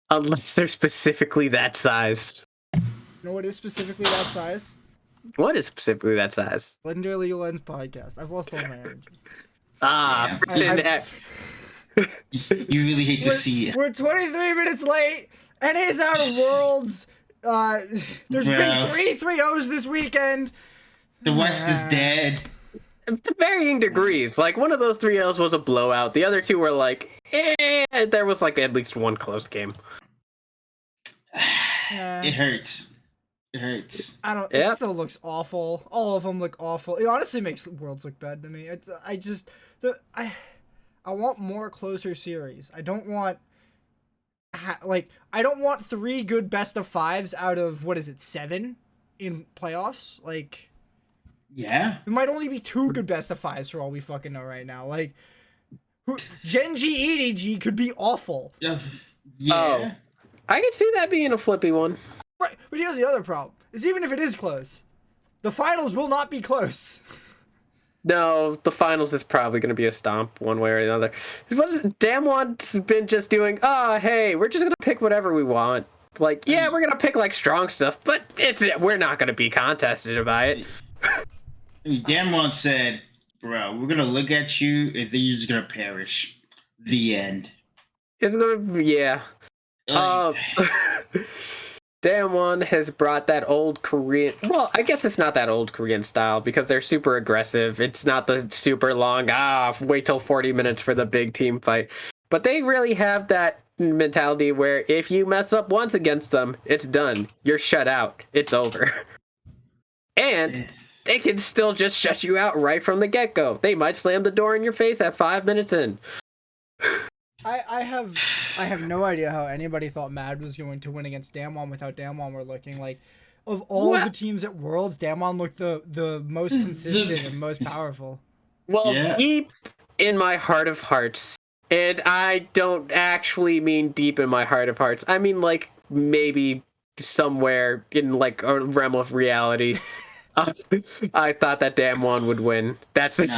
Unless they're specifically that size. You know what is specifically that size? What is specifically that size? Legendary League of Legends podcast. I've lost all my energy. You really hate to see it. We're 23 minutes late, and it's out of Worlds. There's been 3-0s this weekend. The West is dead. To varying degrees. Like, one of those 3-0s was a blowout. The other two were like, there was like at least one close game. It hurts. It hurts. It still looks awful. All of them look awful. It honestly makes Worlds look bad to me. I want more closer series. I don't want I don't want 3 good best of 5s out of 7 in playoffs. Like, yeah, it might only be 2 good best of 5s for all we fucking know right now. Like, Genji EDG could be awful. Yeah, I could see that being a flippy one. Right, but here's the other problem: is even if it is close, the finals will not be close. No, the finals is probably going to be a stomp one way or another. Damwon's been just doing, hey, we're just going to pick whatever we want. Like, yeah, we're going to pick, like, strong stuff, but we're not going to be contested by it. Damwon said, bro, we're going to look at you and then you're just going to perish. The end. Isn't it? Yeah. Damwon has brought that old Korean... Well, I guess it's not that old Korean style because they're super aggressive. It's not the super long, wait till 40 minutes for the big team fight. But they really have that mentality where if you mess up once against them, it's done. You're shut out. It's over. And they can still just shut you out right from the get-go. They might slam the door in your face at 5 minutes in. I have no idea how anybody thought Mad was going to win against Damwon without Damwon were looking like. Of all of the teams at Worlds, Damwon looked the most consistent and most powerful. Well, deep in my heart of hearts, and I don't actually mean deep in my heart of hearts. I mean, like, maybe somewhere in, like, a realm of reality. I thought that Damwon would win. That's That's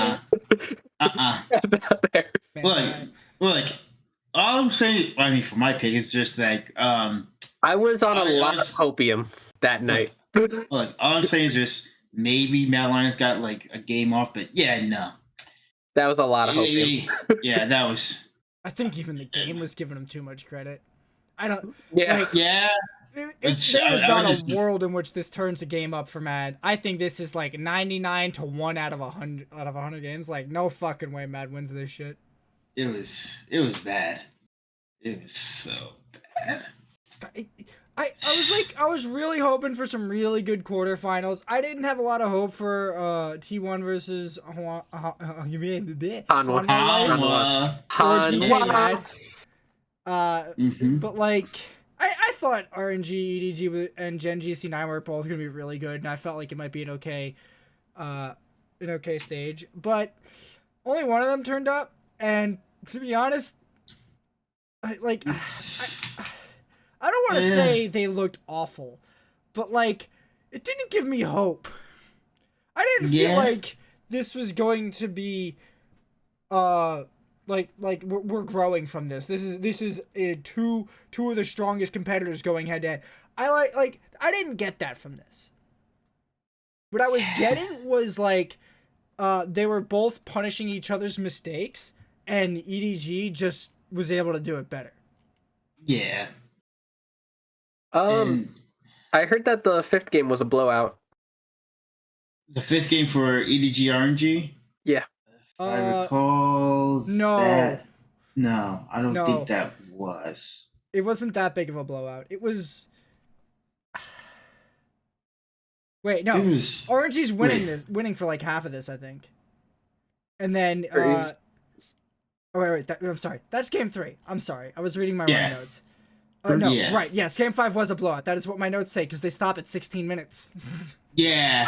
not there. Look, all I'm saying, I mean, for my pick, is just like, I was on a lot of opium that night. Look, all I'm saying is just maybe Mad Lions got like a game off, but no. That was a lot of opium. Yeah, that was. I think even the game was giving him too much credit. I don't. Yeah. Like, yeah. There is not a world in which this turns a game up for Mad. I think this is like 99 to 1 out of 100 games. Like, no fucking way Mad wins this shit. It was bad. It was so bad. I was really hoping for some really good quarterfinals. I didn't have a lot of hope for T1 versus Hanwha or DK Mad. But like, I thought RNG, EDG, and Genji C9 were both gonna be really good, and I felt like it might be an okay stage. But only one of them turned up, and to be honest, I don't want to say they looked awful, but like, it didn't give me hope. I didn't feel like this was going to be, like we're growing from this. This is two of the strongest competitors going head to head. I didn't get that from this. What I was getting was like, they were both punishing each other's mistakes, and EDG just was able to do it better. Yeah. I heard that the 5th game was a blowout. The 5th game for EDG RNG? Yeah. I recall no. No, I don't think that was. It wasn't that big of a blowout. It was. Wait, no. RNG's winning for like half of this, I think. And then wait. I'm sorry. That's game 3. I'm sorry. I was reading my wrong notes. Right. Yes, game 5 was a blowout. That is what my notes say because they stop at 16 minutes. Yeah.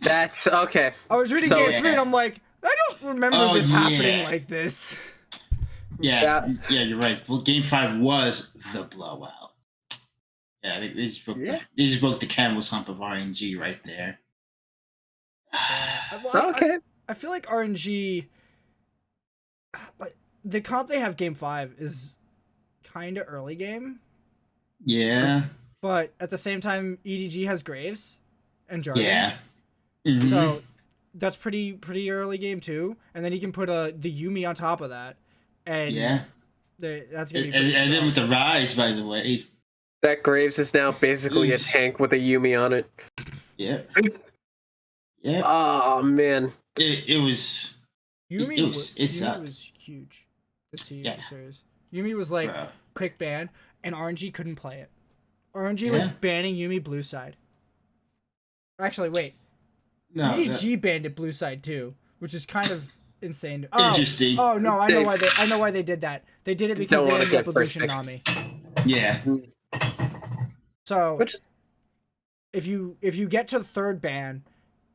That's okay. I was reading game 3 and I'm like, I don't remember this happening like this. Yeah, you're right. Well, game 5 was the blowout. Yeah, they just broke the camel's hump of RNG right there. Okay. I feel like RNG, the comp they have game 5 is kind of early game. Yeah. But at the same time, EDG has Graves and Jarvan. Yeah. Mm-hmm. So that's pretty early game too. And then you can put the Yuumi on top of that. And that's gonna be pretty and then with the strong. Rise, by the way. That Graves is now basically a tank with a Yuumi on it. Yeah. Yeah. Oh man. It was. Yuumi Yuumi was huge this series. Yuumi was like quick ban, and RNG couldn't play it. RNG was banning Yuumi blue side. Actually, wait. No, EDG banned it blue side too, which is kind of insane. Interesting. Oh no, I know why they did that. They did it because they ended up with Lucian Nami. Yeah. So if you get to the third ban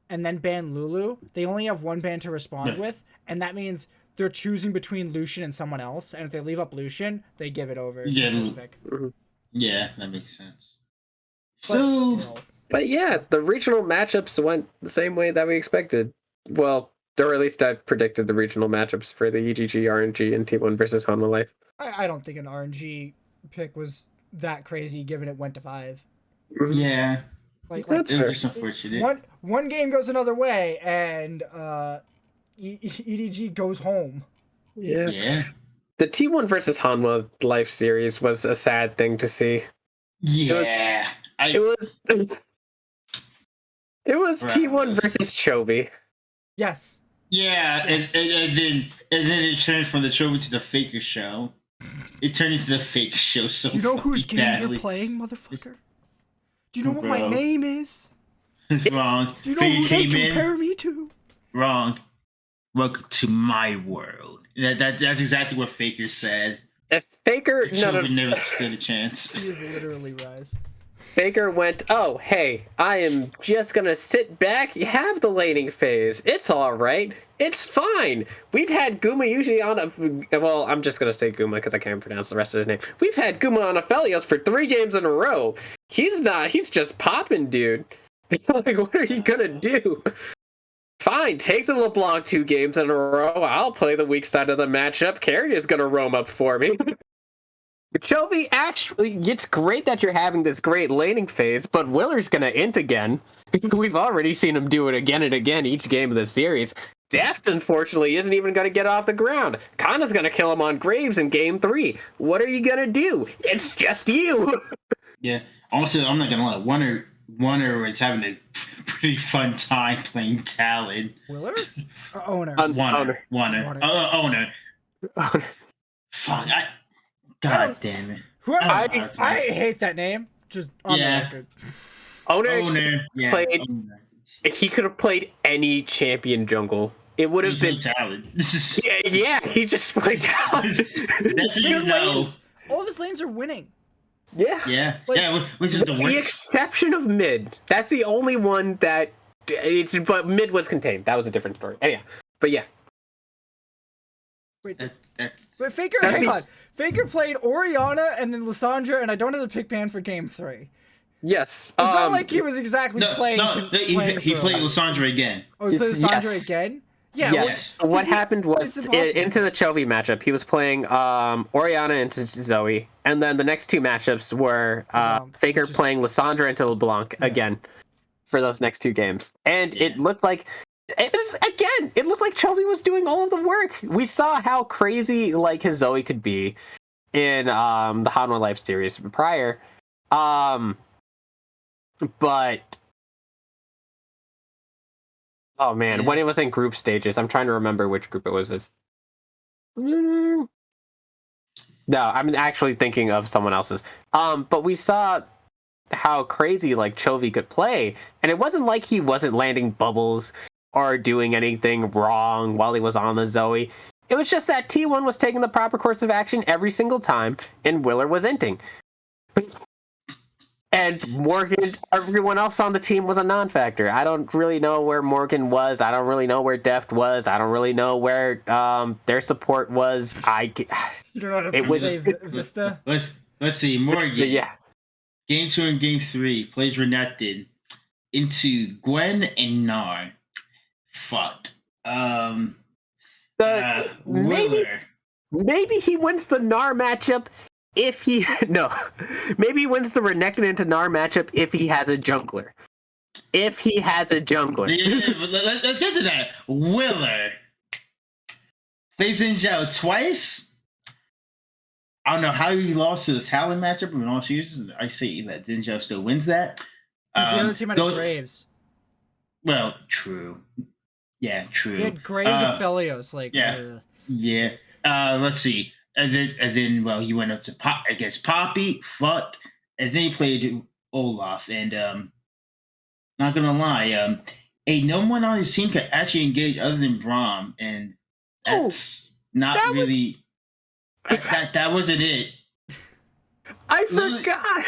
and then ban Lulu, they only have one ban to respond with, and that means they're choosing between Lucian and someone else, and if they leave up Lucian, they give it over. Yeah, that makes sense. But yeah, the regional matchups went the same way that we expected. Well, or at least I predicted the regional matchups for the EGG, RNG, and T1 versus Hanwha Life. I don't think an RNG pick was that crazy, given it went to 5. Yeah. Like that's just unfortunate. One game goes another way, and EDG goes home. Yeah. The T1 versus Hanwha Life series was a sad thing to see. Yeah. It was T1 versus Chovy. Yes. Yeah, yes. And then it turned from the Chovy to the Faker show. It turned into the Faker show. So do you know whose games you're playing, motherfucker? Do you know what my name is? Wrong. Do you know who they compare me to? Wrong. Welcome to my world. That's exactly what Faker said. If Faker never stood a chance. He is literally Rise. Faker went, oh, hey, I am just gonna sit back, have the laning phase. It's alright. It's fine. We've had Guma usually on a... Well, I'm just gonna say Guma because I can't pronounce the rest of his name. We've had Guma on Aphelios for 3 games in a row. He's just popping, dude. Like, what are you gonna do? Fine, take the LeBlanc 2 games in a row. I'll play the weak side of the matchup. Carry is gonna roam up for me. Chovy, actually, it's great that you're having this great laning phase, but Willer's gonna int again. We've already seen him do it again and again each game of the series. Deft, unfortunately, isn't even gonna get off the ground. Kana's gonna kill him on Graves in game 3. What are you gonna do? It's just you! Yeah. Also, I'm not gonna lie. Warner was having a pretty fun time playing Talon. Willer? Owner. Owner. Fuck. God damn it. I hate that name. Just on the record. Owner played. He could have played any champion jungle. It would have been Talon. yeah, he just played Talon. All of his lanes are winning. Yeah. Which is the worst. The exception of mid. That's the only one that but mid was contained. That was a different story. Anyhow, but yeah. Wait, Faker, hang on. Faker played Orianna and then Lissandra, and I don't have the pick ban for game 3. Yes. It's not like he was exactly playing. He played Lissandra again. Oh, he played Lissandra again? Yeah. Yes. What happened was into the Chovy matchup, he was playing Orianna into Zoe, and then the next 2 matchups were Faker playing Lissandra into LeBlanc again for those next 2 games. And it looked like Chovy was doing all of the work. We saw how crazy like his Zoe could be in the Hanwha Life series prior. But oh man, when it was in group stages, I'm trying to remember which group it was. No, I'm actually thinking of someone else's. But we saw how crazy like Chovy could play, and it wasn't like he wasn't landing bubbles or doing anything wrong while he was on the Zoe. It was just that T1 was taking the proper course of action every single time, and Willer was inting. And Morgan, everyone else on the team was a non-factor. I don't really know where Morgan was. I don't really know where Deft was. I don't really know where their support was. You don't know how to say Vista? Let's see. Morgan. Yeah. Game 2 and Game 3 plays Renekton into Gwen and Gnar. Fuck. Maybe he wins the Gnar matchup if he no, maybe he wins the Renekton into Gnar matchup if he has a jungler. If he has a jungler. Yeah, but let's get to that. Willer. Plays Zinzhou twice. I don't know how he lost to the Talon matchup, but in all seriousness, I say that Zinzhou still wins that. Because the other team had Graves. Well, true. Yeah, true. He had Graves of Felios, like yeah. Let's see. And then well, he went up to against Poppy, Fut, and then he played Olaf. And not gonna lie, no one on his team could actually engage other than Braum, and that's not that really. That wasn't it. I forgot.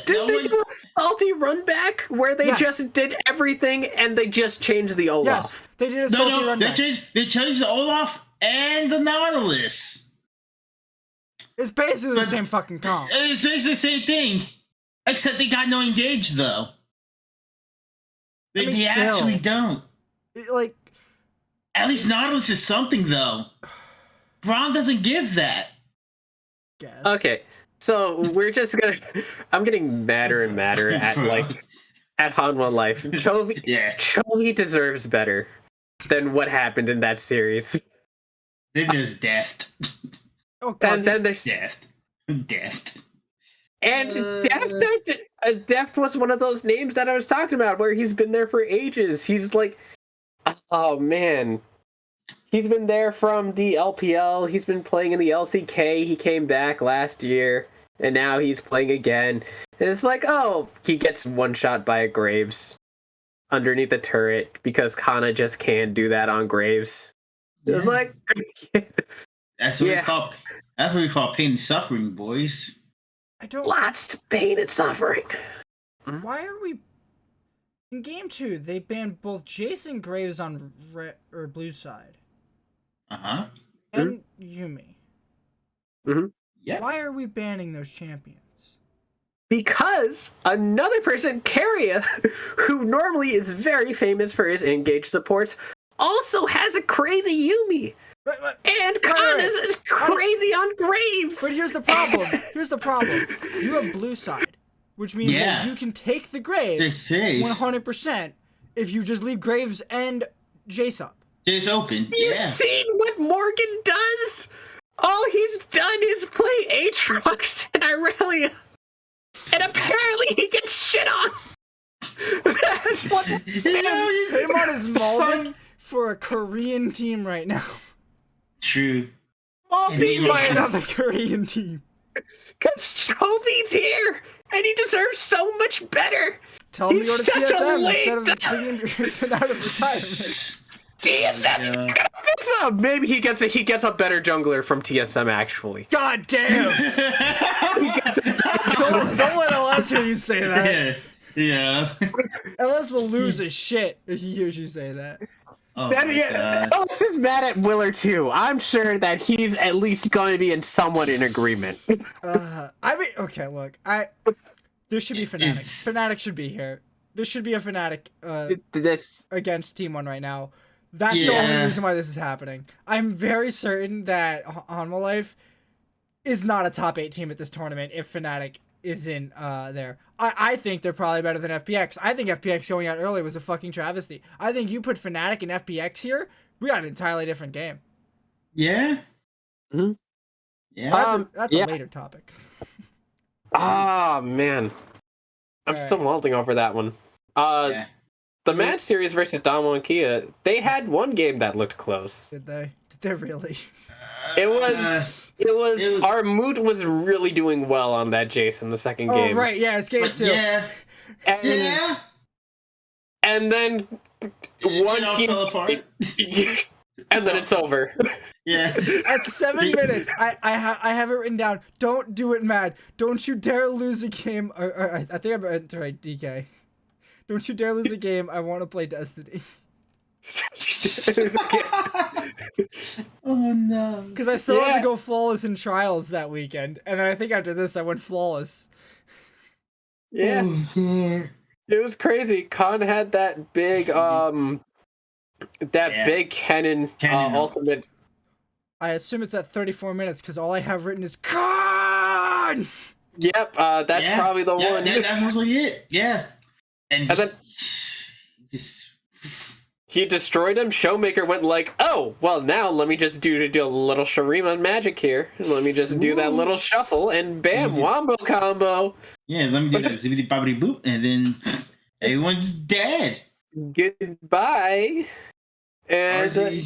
Did they do a salty run back where they just did everything and they just changed the Olaf? Yes, they did a salty run back. They changed the Olaf and the Nautilus. It's basically the same fucking comp. It's basically the same thing, except they got no engage though. They actually don't. Like, at least Nautilus is something though. Braum doesn't give that. Guess. Okay, so we're just gonna. I'm getting madder and madder at Hanwha Life. Chovy deserves better than what happened in that series. Then there's Deft. Oh god. And then there's Deft. And Deft was one of those names that I was talking about, where he's been there for ages. He's like, oh man. He's been there from the LPL. He's been playing in the LCK. He came back last year, and now he's playing again. And it's like, oh, he gets one shot by a Graves underneath the turret because Kana just can't do that on Graves. Yeah. It's like, that's what we call pain and suffering, boys. Lots of pain and suffering. Why are we in game 2? They banned both Jason Graves on blue side. And Yuumi. Yeah. Why are we banning those champions? Because another person, Keria, who normally is very famous for his engaged supports, also has a crazy Yuumi. And Kana's is crazy on Graves. But here's the problem. You have blue side, which means that you can take the Graves 100% if you just leave Graves and Jace up. Jace open. You've seen what Morgan does? All he's done is play Aatrox and Irelia. And apparently he gets shit on. That's what Haymant is molding for a Korean team right now. True. Molding by another Korean team. Because Chovy's here, and he deserves so much better. Tell him to go to TSM instead of out of retirement. TSM, gonna fix him. Maybe he gets a better jungler from TSM. Actually, god damn! don't let LS hear you say that. Yeah. LS will lose his shit if he hears you say that. Oh LS is mad at Willer too. I'm sure that he's at least going to be somewhat in agreement. I mean, okay, look, there should be Fnatic. Fnatic should be here. There should be a Fnatic against Team 1 right now. That's the only reason why this is happening. I'm very certain that Hanwha Life is not a top 8 team at this tournament if Fnatic isn't there. I think they're probably better than FPX. I think FPX going out early was a fucking travesty. I think you put Fnatic and FPX here, we got an entirely different game. Yeah? Mm-hmm. Yeah. That's a later topic. Ah, man. I'm still multing over that one. The match series versus Damo and Kia, they had one game that looked close. Did they? Did they really? It was our mood was really doing well on that Jason the second game. Oh right, yeah, it's game 2. Yeah. And then one team fell apart. and then it's over. Yeah. At 7 minutes, I have it written down. Don't do it, mad. Don't you dare lose a game. I think I'm right, DK. Don't you dare lose a game. I want to play Destiny. Oh no. Because I still had to go flawless in trials that weekend. And then I think after this I went flawless. Yeah. It was crazy. Khan had that big big cannon ultimate. I assume it's at 34 minutes because all I have written is Khan! on! Yep, that's probably the one. That was like it. Yeah. And then just he destroyed him. Showmaker went like, oh, well, now let me just do a little Shurima magic here. Let me just do that little shuffle, and bam, wombo combo. Yeah, let me do that zippity bobbity boop, and then everyone's dead. Goodbye. And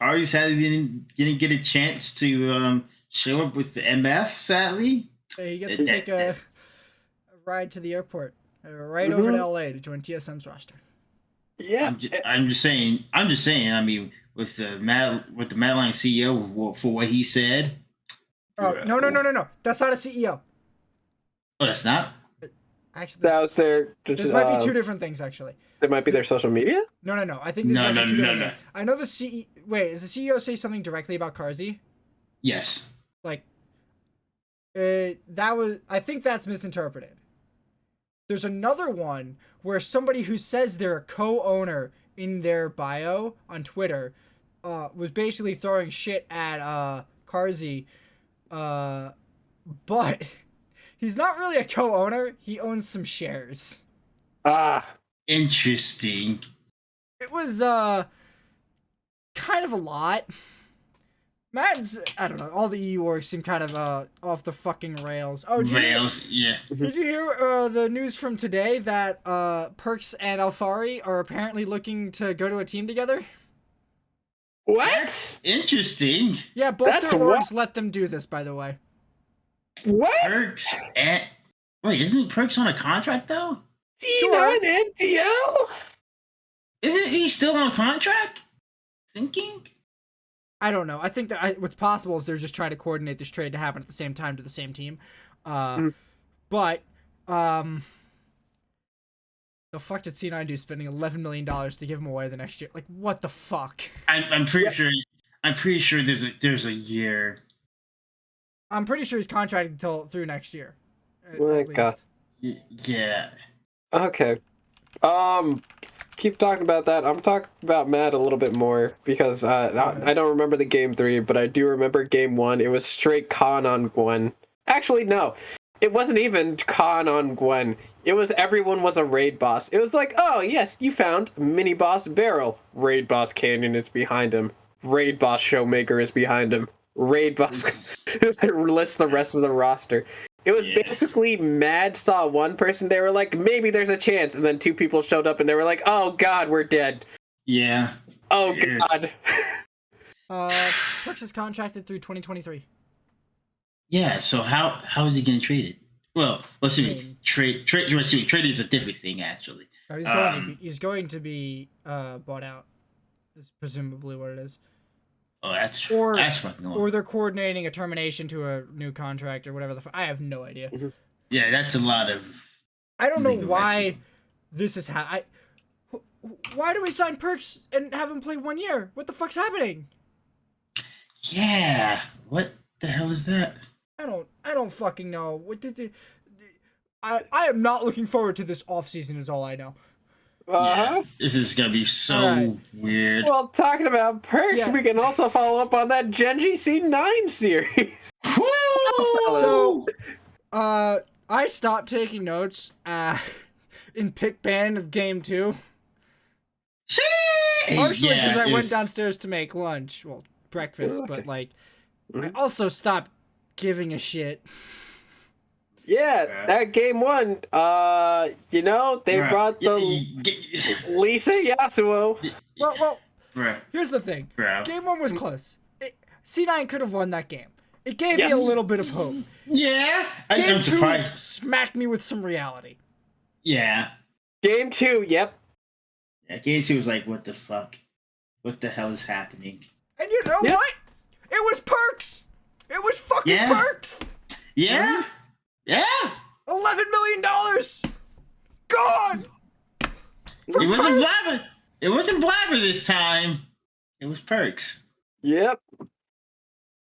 Ari sadly didn't get a chance to show up with the MF, sadly. He gets to take a ride to the airport, right over to LA to join TSM's roster. Yeah, I'm just saying. I mean, with the Madline CEO for what he said. Oh no! That's not a CEO. Oh, that's not. Actually, that was their. This might be two different things. Actually, it might be their social media. No. I think this is actually two different things. I know the CEO. Wait, does the CEO say something directly about Carzzy? Yes. Like, that was. I think that's misinterpreted. There's another one where somebody who says they're a co-owner in their bio on Twitter was basically throwing shit at Carzzy, but he's not really a co-owner. He owns some shares. Interesting. It was kind of a lot. Mad's, I don't know, all the EU orgs seem kind of off the fucking rails. Oh, yeah. Did you hear the news from today that Perks and Alfari are apparently looking to go to a team together? What? That's interesting. Yeah, both their orgs let them do this, by the way. What? Perks and wait, isn't Perks on a contract though? Sure. NTL? Isn't he still on contract? Thinking. I don't know. I think that what's possible is they're just trying to coordinate this trade to happen at the same time to the same team. But the fuck did C9 do spending $11 million to give him away the next year? Like, what the fuck? I'm pretty sure. I'm pretty sure there's a year. I'm pretty sure he's contracted through next year. Yeah. Okay. Keep talking about that. I'm talking about Matt a little bit more because I don't remember the game 3, but I do remember game 1. It was straight Khan on Gwen. Actually, no. It wasn't even Khan on Gwen. It was everyone was a raid boss. It was like, oh, yes, you found mini boss Barrel. Raid boss Canyon is behind him. Raid boss Showmaker is behind him. Raid boss lists the rest of the roster. It was basically Mad saw one person, they were like, maybe there's a chance, and then 2 people showed up and they were like, oh god, we're dead. Yeah. Oh god. Perks is contracted through 2023. Yeah, so how is he gonna trade it? Well, let's see. Trade is a different thing actually. He's going to be bought out. Is presumably what it is. Oh, that's fucking or they're coordinating a termination to a new contract or whatever I have no idea. Yeah, that's a lot of. I don't know why this is why do we sign Perks and have him play 1 year? What the fuck's happening? Yeah, what the hell is that? I don't fucking know. What did I am not looking forward to this offseason is all I know. Yeah, this is gonna be so weird. Well, talking about Perks, we can also follow up on that Genji C9 series. So, I stopped taking notes in pick ban of game 2. Partially because I went downstairs to make lunch, well, breakfast, but like, I also stopped giving a shit. Yeah, that game 1, they brought the Lisa Yasuo. Well, here's the thing. Game 1 was close. C9 could have won that game. It gave me a little bit of hope. Yeah, I'm surprised. Smacked me with some reality. Yeah. Game 2, yep. Yeah, game 2 was like, what the fuck? What the hell is happening? And you know what? It was Perks! It was fucking Perks! Yeah? Yeah! $11 million! Gone! It wasn't Blabber! It wasn't Blabber this time. It was Perks. Yep.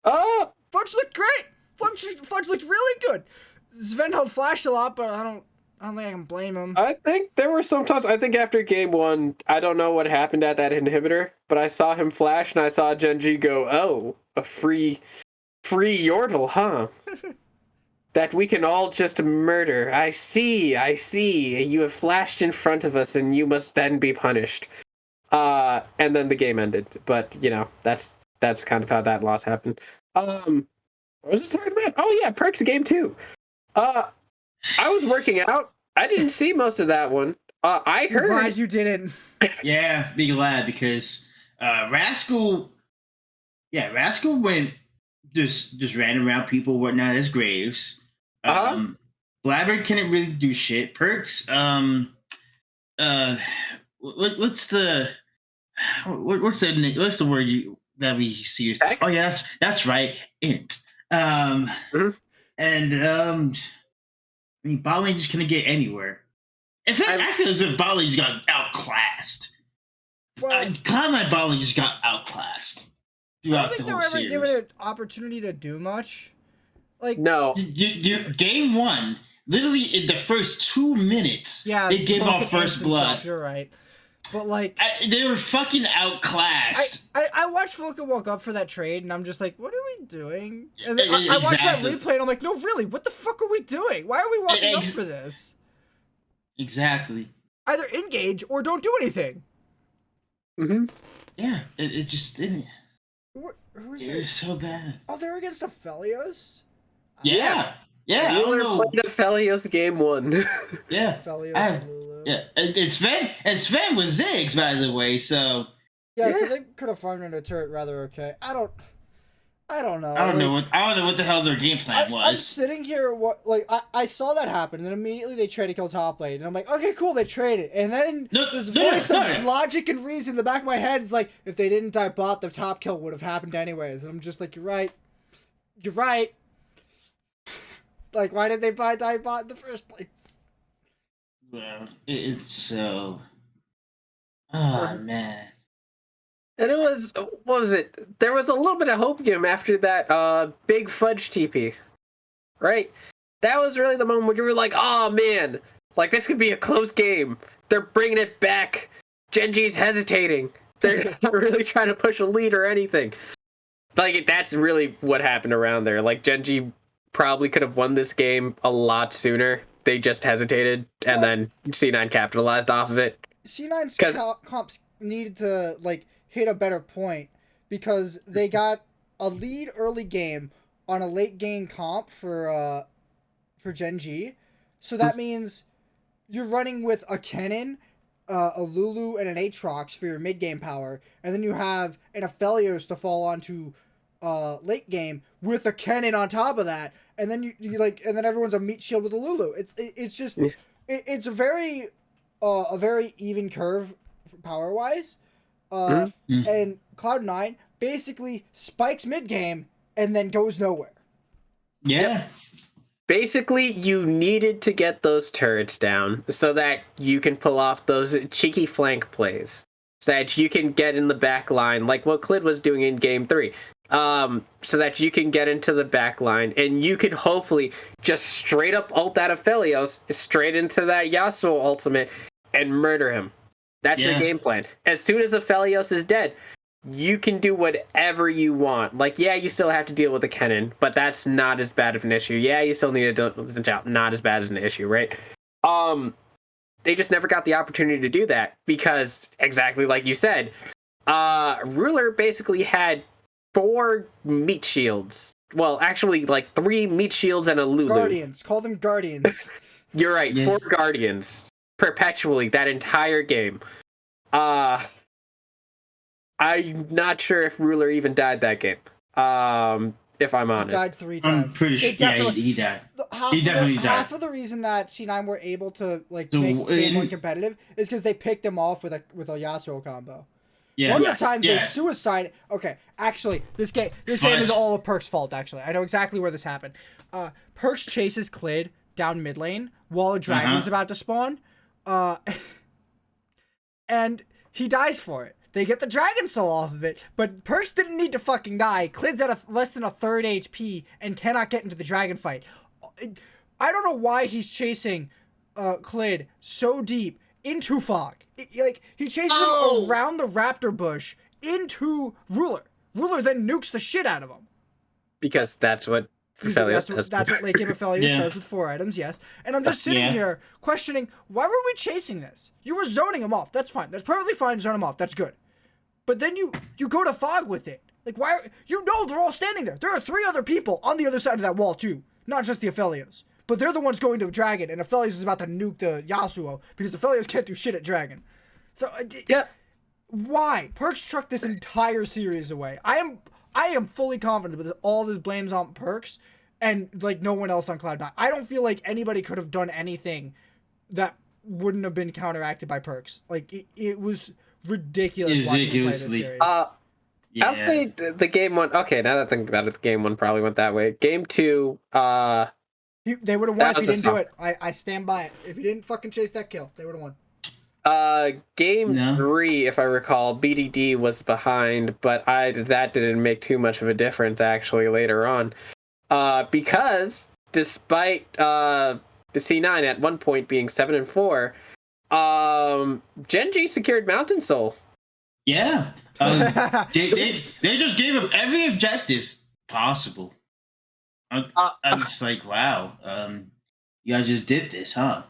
Fudge looked great! Fudge looked really good. Sven held Flash a lot, but I don't think I can blame him. I think there were some times, I think after game 1, I don't know what happened at that inhibitor, but I saw him flash and I saw Genji go, oh, a free Yordle, huh? that we can all just murder. I see. You have flashed in front of us, and you must then be punished. And then the game ended. But that's kind of how that loss happened. What was this talking about? Oh yeah, Perks game 2. I was working out. I didn't see most of that one. I heard. Glad you didn't. Yeah, be glad because Rascal went just ran around people whatnot as graves. Blabber couldn't really do shit. Perks, what's the word that we use? X? Oh yeah, that's right, int. And I mean, Bali just couldn't get anywhere. In fact, I feel as if Bali just got outclassed. Well, Cloud9 Bali just got outclassed I throughout don't the think they whole were ever series. given an opportunity to do much. Like, No. Game 1, literally in the first 2 minutes, they gave off first blood. You're right. But like, they were fucking outclassed. I watched Vulcan walk up for that trade, and I'm just like, what are we doing? And then I watched that replay, and I'm like, no, really, what the fuck are we doing? Why are we walking up for this? Exactly. Either engage or don't do anything. Yeah, it just didn't. Who is it was so bad. Oh, they're against Aphelios? Yeah. Yeah, I played Aphelios game 1. Yeah. Aphelios and Lulu. Yeah, and Sven was Ziggs, by the way, so... Yeah, so they could have farmed into turret rather okay. I don't know. I don't know what the hell their game plan was. I'm sitting here, I saw that happen, and then immediately they traded kill top lane, and I'm like, okay, cool, they traded, and then this voice of logic and reason in the back of my head is like, if they didn't die bot, the top kill would have happened anyways, and I'm just like, you're right. Like, why did they buy die bot in the first place? Well, it's so... Oh, man. And it was, what was it? There was a little bit of hope given after that big fudge TP, right? That was really the moment where you were like, oh man, like this could be a close game. They're bringing it back. Genji's hesitating. They're not really trying to push a lead or anything. Like, that's really what happened around there. Like, Genji probably could have won this game a lot sooner. They just hesitated, and then C9 capitalized off of it. C9's comps needed to, like, hit a better point because they got a lead early game on a late game comp for Genji. So that means you're running with a Kennen, a Lulu, and an Aatrox for your mid game power, and then you have an Aphelios to fall onto late game with a Kennen on top of that, and then you and then everyone's a meat shield with a Lulu. It's just it's a very even curve power wise. And Cloud9 basically spikes mid game and then goes nowhere. Yeah. Yep. Basically, you needed to get those turrets down so that you can pull off those cheeky flank plays. So that you can get in the back line, like what Clid was doing in Game 3. So that you can get into the back line, and you could hopefully just straight up ult that Aphelios, straight into that Yasuo ultimate, and murder him. That's your game plan. As soon as Aphelios is dead, you can do whatever you want. Like, yeah, you still have to deal with the Kennen, but that's not as bad of an issue. Yeah, you still need to not as bad as an issue, right? They just never got the opportunity to do that because, exactly like you said, Ruler basically had 4 meat shields. Well, actually, like 3 meat shields and a Lulu. Guardians. Call them Guardians. You're right, 4 Guardians. Perpetually, that entire game. I'm not sure if Ruler even died that game. If I'm honest. He died 3 times. I'm pretty sure. He died. He definitely died. Half of the reason that C9 were able to make game 1 competitive is because they picked them off with a Yasuo combo. Yeah. One of the times they suicide. Okay, actually, this game is all of Perk's fault. Actually, I know exactly where this happened. Perks chases Clid down mid lane while a dragon's about to spawn, and he dies for it. They get the Dragon Soul off of it, but Perks didn't need to fucking die. Clid's at less than a third HP and cannot get into the dragon fight. I don't know why he's chasing Clid so deep into fog. He chases him around the raptor bush into Ruler. Ruler then nukes the shit out of him. Because that's what That's what Late Game Aphelios does with 4 items, yes. And I'm just sitting here questioning, why were we chasing this? You were zoning him off. That's fine. That's perfectly fine. Zone him off. That's good. But then you go to Fog with it. Like, why? You know they're all standing there. There are 3 other people on the other side of that wall, too. Not just the Aphelios. But they're the ones going to Dragon, and Aphelios is about to nuke the Yasuo because Aphelios can't do shit at Dragon. So, why? Perks trucked this entire series away. I am fully confident that all this blames on Perks and, like, no one else on Cloud9. I don't feel like anybody could have done anything that wouldn't have been counteracted by Perks. Like, it was ridiculous watching him play this series. I'll say the game 1. Okay, now that I think about it, the game 1 probably went that way. Game 2, they would have won if he didn't do it. I stand by it. If he didn't fucking chase that kill, they would have won. Game 3, if I recall, BDD was behind, but that didn't make too much of a difference actually later on. Because despite the C9 at one point being 7-4, Genji secured Mountain Soul. Yeah. They just gave him every objective possible. I'm just like, wow. You guys just did this, huh?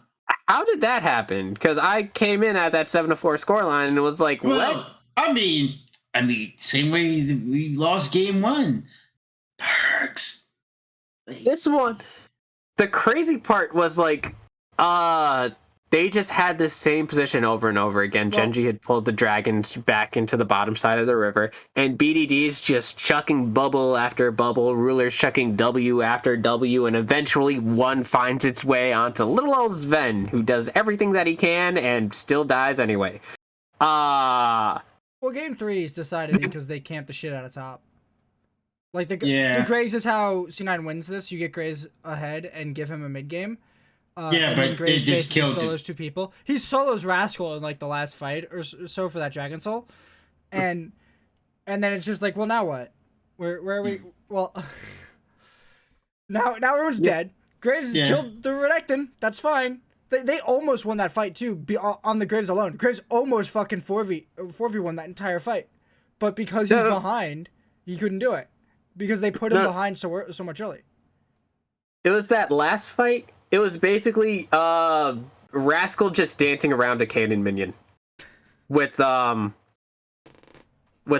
How did that happen? Because I came in at that 7-4 scoreline and it was like, what? I mean, same way we lost game 1. Perks. This one, the crazy part was like, they just had the same position over and over again. Genji had pulled the dragons back into the bottom side of the river, and BDD's just chucking bubble after bubble, Ruler's chucking W after W, and eventually one finds its way onto little old Sven, who does everything that he can and still dies anyway. Well, game 3 is decided because they camp the shit out of top. Like, the Graves is how C9 wins this. You get Graves ahead and give him a mid game. But they just killed solos 2 people. He solos Rascal in like the last fight or so for that Dragon Soul, and then it's just like, well, now what? Where are we? Well, now everyone's dead. Graves killed the Renekton. That's fine. They almost won that fight too on the Graves alone. Graves almost fucking 4v1 that entire fight, but because he's behind, he couldn't do it because they put him behind so much early. It was that last fight. It was basically Rascal just dancing around a cannon minion with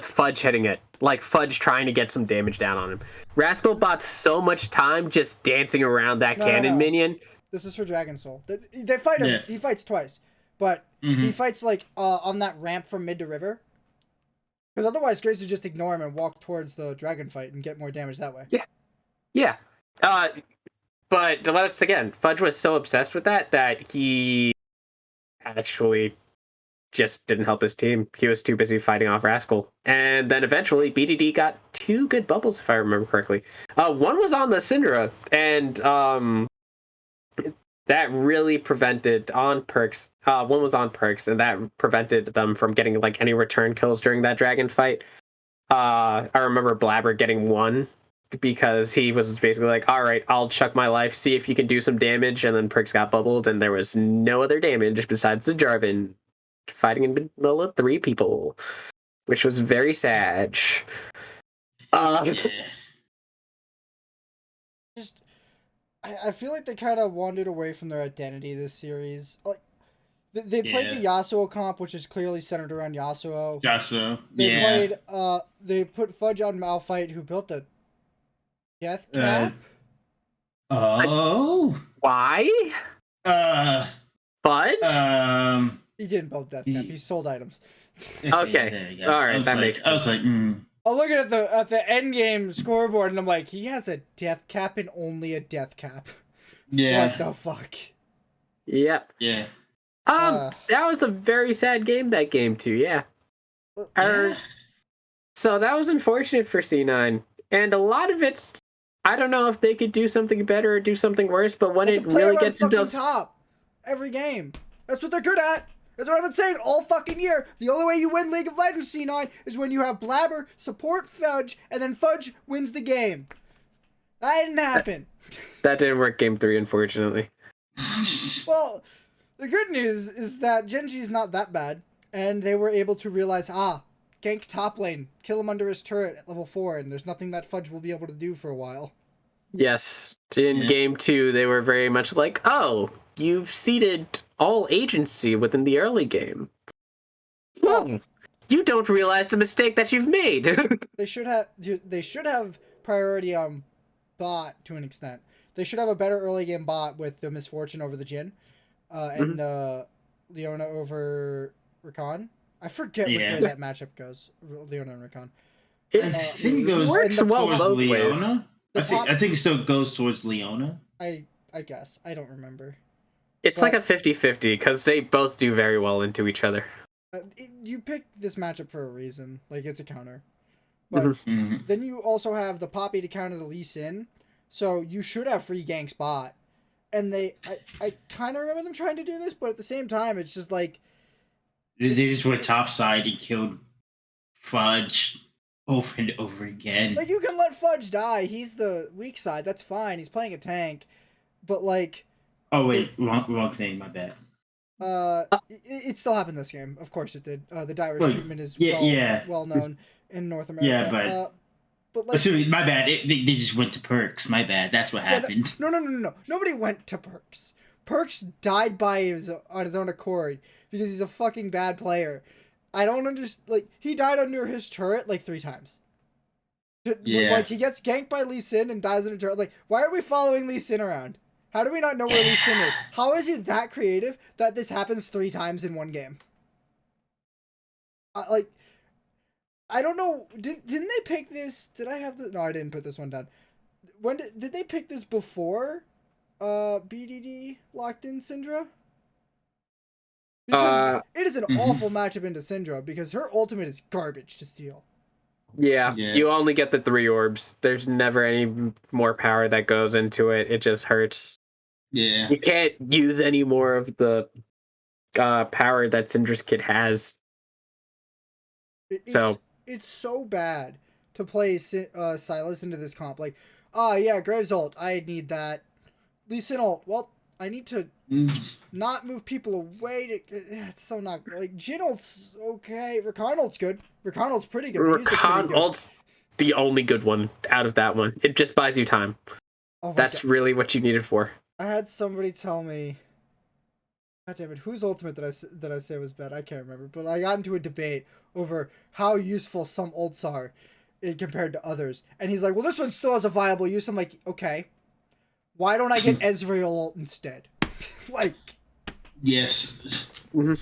Fudge hitting it, like Fudge trying to get some damage down on him. Rascal bought so much time just dancing around that cannon minion. This is for Dragon Soul. They fight him. Yeah. He fights twice, but he fights like on that ramp from mid to river. Because otherwise, Grace would just ignore him and walk towards the dragon fight and get more damage that way. Yeah. But once again, Fudge was so obsessed with that he actually just didn't help his team. He was too busy fighting off Rascal. And then eventually BDD got 2 good bubbles, if I remember correctly. One was on the Syndra, and that really prevented on Perks. One was on Perks, and that prevented them from getting like any return kills during that dragon fight. I remember Blabber getting 1. Because he was basically like, all right, I'll chuck my life, see if you can do some damage, and then Perks got bubbled, and there was no other damage besides the Jarvan fighting in the middle of 3 people, which was very sad. I feel like they kind of wandered away from their identity this series. Like, they played the Yasuo comp, which is clearly centered around Yasuo. They put Fudge on Malphite, who built a Death Cap? Why? Fudge? He didn't build Death Cap. He sold items. Okay. All right, that makes sense. I was like, I'm looking at the end game scoreboard, and I'm like, he has a Death Cap and only a Death Cap. Yeah. What the fuck? Yep. Yeah. That was a very sad game, that game, too, yeah. So that was unfortunate for C9. And a lot of it's, I don't know if they could do something better or do something worse, but when it really gets into top every game, that's what they're good at. That's what I've been saying all fucking year. The only way you win League of Legends C9 is when you have Blabber support Fudge, and then Fudge wins the game. That didn't happen. That didn't work game 3, unfortunately. Well, the good news is that Genji's not that bad, and they were able to realize, gank top lane, kill him under his turret at level 4, and there's nothing that Fudge will be able to do for a while. Yes, in game 2, they were very much like, "Oh, you've seeded all agency within the early game. Well, you don't realize the mistake that you've made." They should have priority on bot to an extent. They should have a better early game bot with the Misfortune over the Jhin, and the Leona over Rakan. I forget which way that matchup goes. Leona and Rakan. I think it goes works towards well both ways. Leona. I think it still goes towards Leona. I guess. I don't remember. It's like a 50-50 because they both do very well into each other. You picked this matchup for a reason. Like, it's a counter. But then you also have the Poppy to counter the Lee Sin. So you should have free gank spot. And I kind of remember them trying to do this, but at the same time, it's just like... They just went topside and killed Fudge over and over again. Like, you can let Fudge die. He's the weak side. That's fine. He's playing a tank. But, like... Oh, wait. Wrong thing. My bad. It still happened this game. Of course it did. The Dyrus treatment is well known in North America. Yeah, but like, my bad. They just went to Perks. My bad. That's what happened. No. Nobody went to Perks. Perks died on his own accord because he's a fucking bad player. I don't understand. Like, he died under his turret like 3 times. Yeah. Like, he gets ganked by Lee Sin and dies in a turret. Like, why are we following Lee Sin around? How do we not know where Lee Sin is? How is he that creative that this happens 3 times in one game? Like, I don't know. Didn't they pick this? Did I have the? No, I didn't put this one down. When did they pick this before? BDD locked in Syndra. Because it is an awful matchup into Syndra because her ultimate is garbage to steal. Yeah, you only get the 3 orbs. There's never any more power that goes into it. It just hurts. Yeah. You can't use any more of the power that Syndra's kit has. It's so bad to play Sylas into this comp. Like, Graves ult. I need that. Lee Sin ult. Well, I need to not move people away. It's so not like Jhin ult's okay. Rakan ult's good. Rakan ult's pretty good. Rakan ult's the only good one out of that one. It just buys you time. That's really what you need it for. I had somebody tell me, God damn it, whose ultimate did I say was bad? I can't remember. But I got into a debate over how useful some ults are compared to others. And he's like, well, this one still has a viable use. I'm like, okay. Why don't I get Ezreal ult instead? Like... Yes. There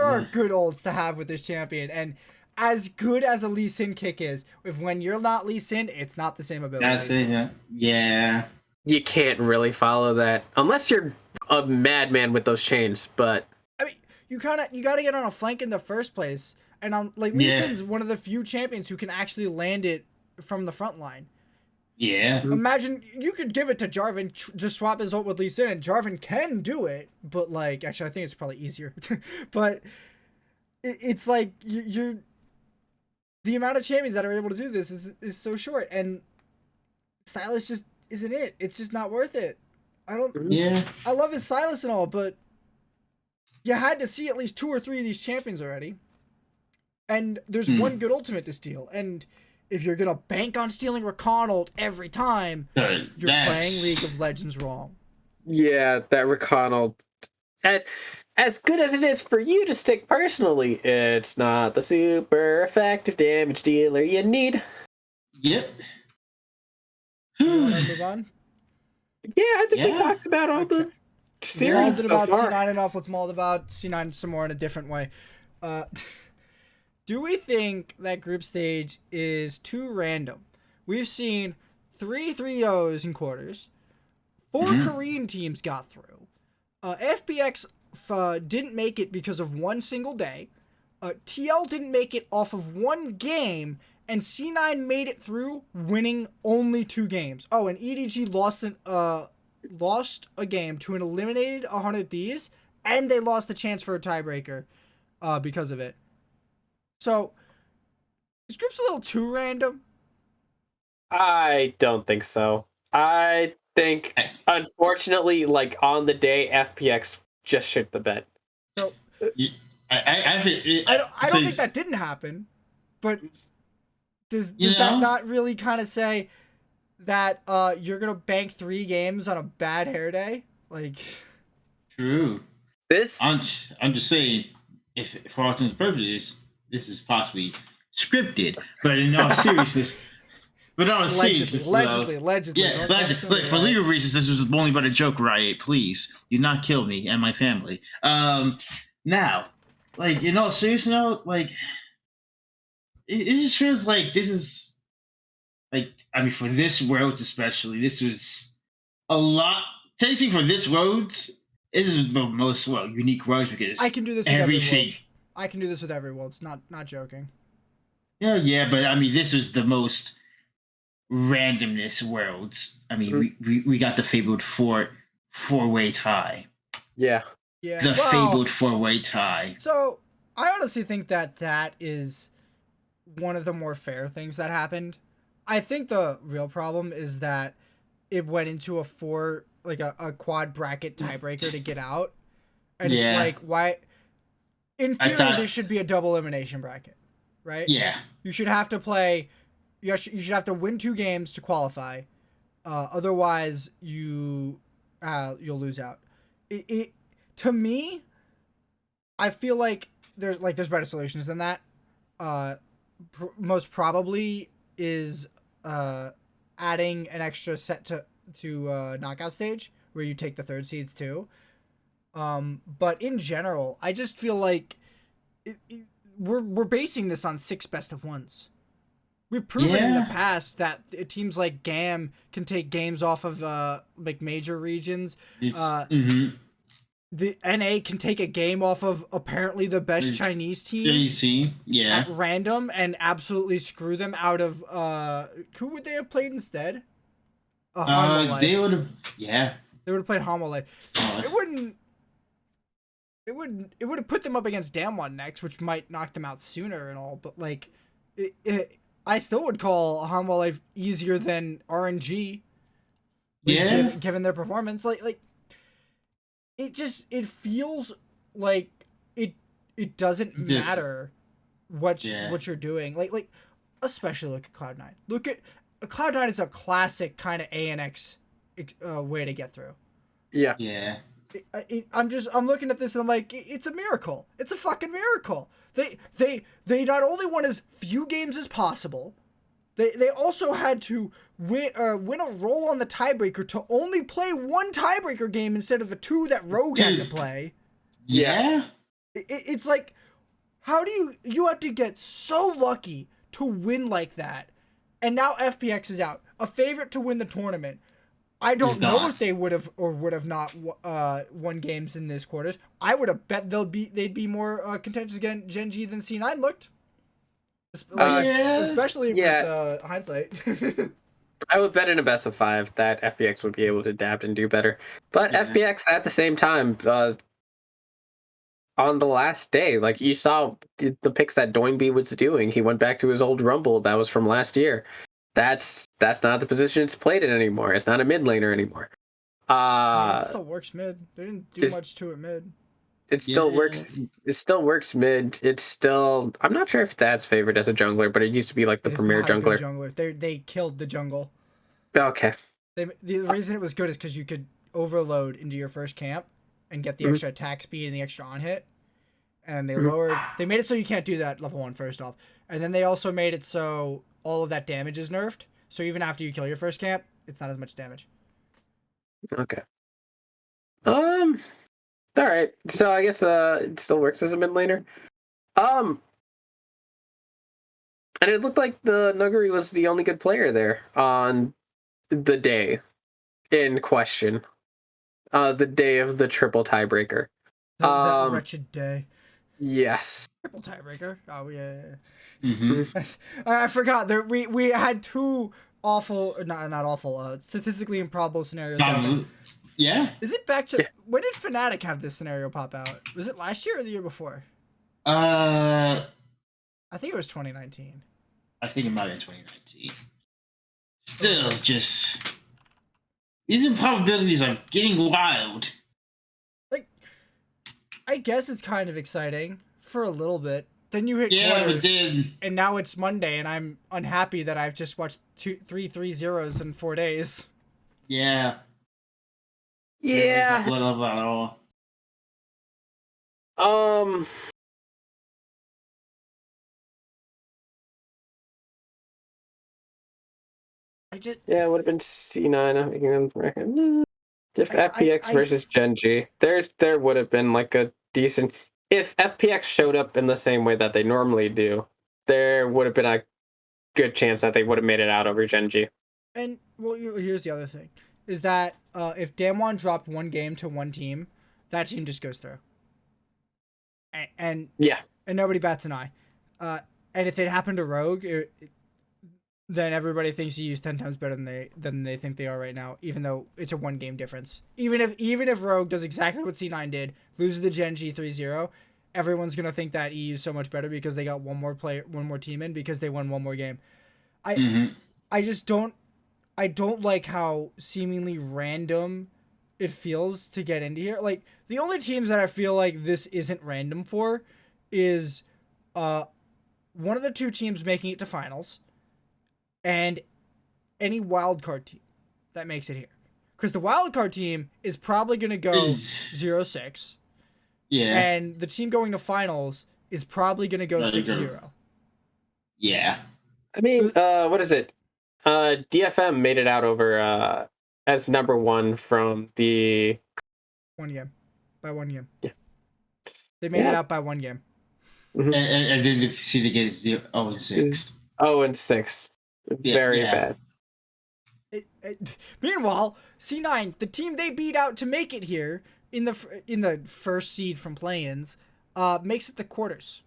are good ults to have with this champion. And as good as a Lee Sin kick is, when you're not Lee Sin, it's not the same ability. That's it, yeah. You can't really follow that unless you're a madman with those chains, but I mean, you got to get on a flank in the first place, and Lee Sin's one of the few champions who can actually land it from the front line. Yeah. Imagine you could give it to Jarvan, just swap his ult with Lee Sin, and Jarvan can do it, but like, actually, I think it's probably easier. But it's like you're the amount of champions that are able to do this is so short, and Sylas just isn't it. It's just not worth it. I love his Sylas and all, but you had to see at least 2 or 3 of these champions already. And there's one good ultimate to steal. And if you're gonna bank on stealing Rakan ult every time, you're playing League of Legends wrong. Yeah, that Rakan ult, as good as it is for you to stick personally, it's not the super effective damage dealer you need. Yep. You want to move on? Yeah, I think we talked about all the series so about far. C9 enough. Let's mold about C9 some more in a different way. Do we think that group stage is too random? We've seen 3 3-0s in quarters. 4 Korean teams got through. FPX didn't make it because of 1 single day. TL didn't make it off of 1 game. And C9 made it through, winning only 2 games. Oh, and EDG lost a game to an eliminated 100 Thieves, and they lost the chance for a tiebreaker because of it. So, this group's a little too random. I don't think so. I think, unfortunately, like on the day, FPX just shit the bed. So, I don't think that didn't happen, but... Does that not really kind of say that you're gonna bank 3 games on a bad hair day. Like, True. This I'm just saying, if for all intents and purposes, this is possibly scripted, but in all seriousnly, allegedly. yeah, Don't get look, for right. legal reasons, this was only but a joke, Riot. Please do not kill me and my family. Now, like in all seriousness, now, like it just feels like this is like I mean, for this Worlds especially, this was a lot. Technically, for this Worlds, this is the most unique Worlds because I can do this with every world. I can do this with every world. It's not joking. Yeah, but I mean, this was the most randomness Worlds. I mean, we got the fabled four-way tie. Yeah. Yeah. The fabled four-way tie. So I honestly think that is one of the more fair things that happened. I think the real problem is that it went into a quad bracket tiebreaker to get out. And it's like, why in theory this should be a double elimination bracket, right? Yeah. You should have to play you should have to win 2 games to qualify. Otherwise you'll lose out. It to me, I feel like there's better solutions than that. Most probably is adding an extra set to knockout stage where you take the 3rd seeds too. But in general, I just feel like we're basing this on 6 best of 1s. We've proven in the past that teams like GAM can take games off of like major regions. The NA can take a game off of apparently the best Chinese team at random and absolutely screw them out of who would they have played instead? They would have They would have played Homolife. It would have put them up against Damwon next, which might knock them out sooner and all, but like I still would call Homolife easier than RNG. Given their performance. Like it feels like it doesn't matter what you're doing. Like especially look at Cloud9. Look at Cloud9 is a classic kind of ANX way to get through. Yeah. Yeah. I'm looking at this and I'm like, it's a miracle. It's a fucking miracle. They not only won as few games as possible, they also had to win a roll on the tiebreaker to only play 1 tiebreaker game instead of the 2 that Rogue had to play. Yeah. It's like, how do you have to get so lucky to win like that? And now FPX is out, a favorite to win the tournament. I don't know if they would have not won games in this quarters. I would have bet they'd be more contentious against Gen G than C9 looked. Especially with hindsight. I would bet in a best of 5 that FPX would be able to adapt and do better. But FPX at the same time, on the last day, like you saw the picks that Doinby was doing, he went back to his old Rumble that was from last year. That's not the position it's played in anymore. It's not a mid laner anymore. It still works mid. They didn't do much to it mid. It still works. It still works mid. It's still. I'm not sure if it's as favored as a jungler, but it used to be like the premier jungler. They killed the jungle. Okay. The reason it was good is because you could overload into your first camp and get the extra attack speed and the extra on hit. And they they made it so you can't do that level 1 first off. And then they also made it so all of that damage is nerfed. So even after you kill your first camp, it's not as much damage. Okay. All right. So I guess it still works as a mid laner. And it looked like the Nuggery was the only good player there on the day in question. The day of the triple tiebreaker. That wretched day. Yes. Triple tiebreaker. Oh yeah. Mm-hmm. I forgot there we had 2 awful, not awful, statistically improbable scenarios. Yeah. Is it back to when did Fnatic have this scenario pop out? Was it last year or the year before? I think it was 2019. I think it might have been 2019. Still, just these improbabilities are getting wild. Like, I guess it's kind of exciting for a little bit. Then you hit Yeah, we quarters, did. and now it's Monday, and I'm unhappy that I've just watched 3-0s in 4 days. Yeah. Yeah. What about all? Um. Yeah, it would have been C9. If FPX versus Gen G, there would have been like a decent. If FPX showed up in the same way that they normally do, there would have been a good chance that they would have made it out over Gen G. And well, here's the other thing: is that if Damwon dropped one game to one team, that team just goes through. And Yeah. And nobody bats an eye. And if it happened to Rogue, then everybody thinks he is 10 times better than they think they are right now, even though it's a 1 game difference. Even if Rogue does exactly what C9 did, loses the Gen G 3-0, everyone's gonna think that EU is so much better because they got one more team in because they won one more game. I just don't like how seemingly random it feels to get into here. Like the only teams that I feel like this isn't random for is one of the 2 teams making it to finals and any wildcard team that makes it here. Because the wildcard team is probably going to go 0-6. Yeah. And the team going to finals is probably going to go 6-0. Yeah. I mean, what is it? DFM made it out over as number 1 from the 1 game. By 1 game. Yeah. They made it out by 1 game. Mm-hmm. And then if you see the game 0-6. 0-6. Very bad. Meanwhile, C9, the team they beat out to make it here in the first seed from play-ins, makes it to quarters.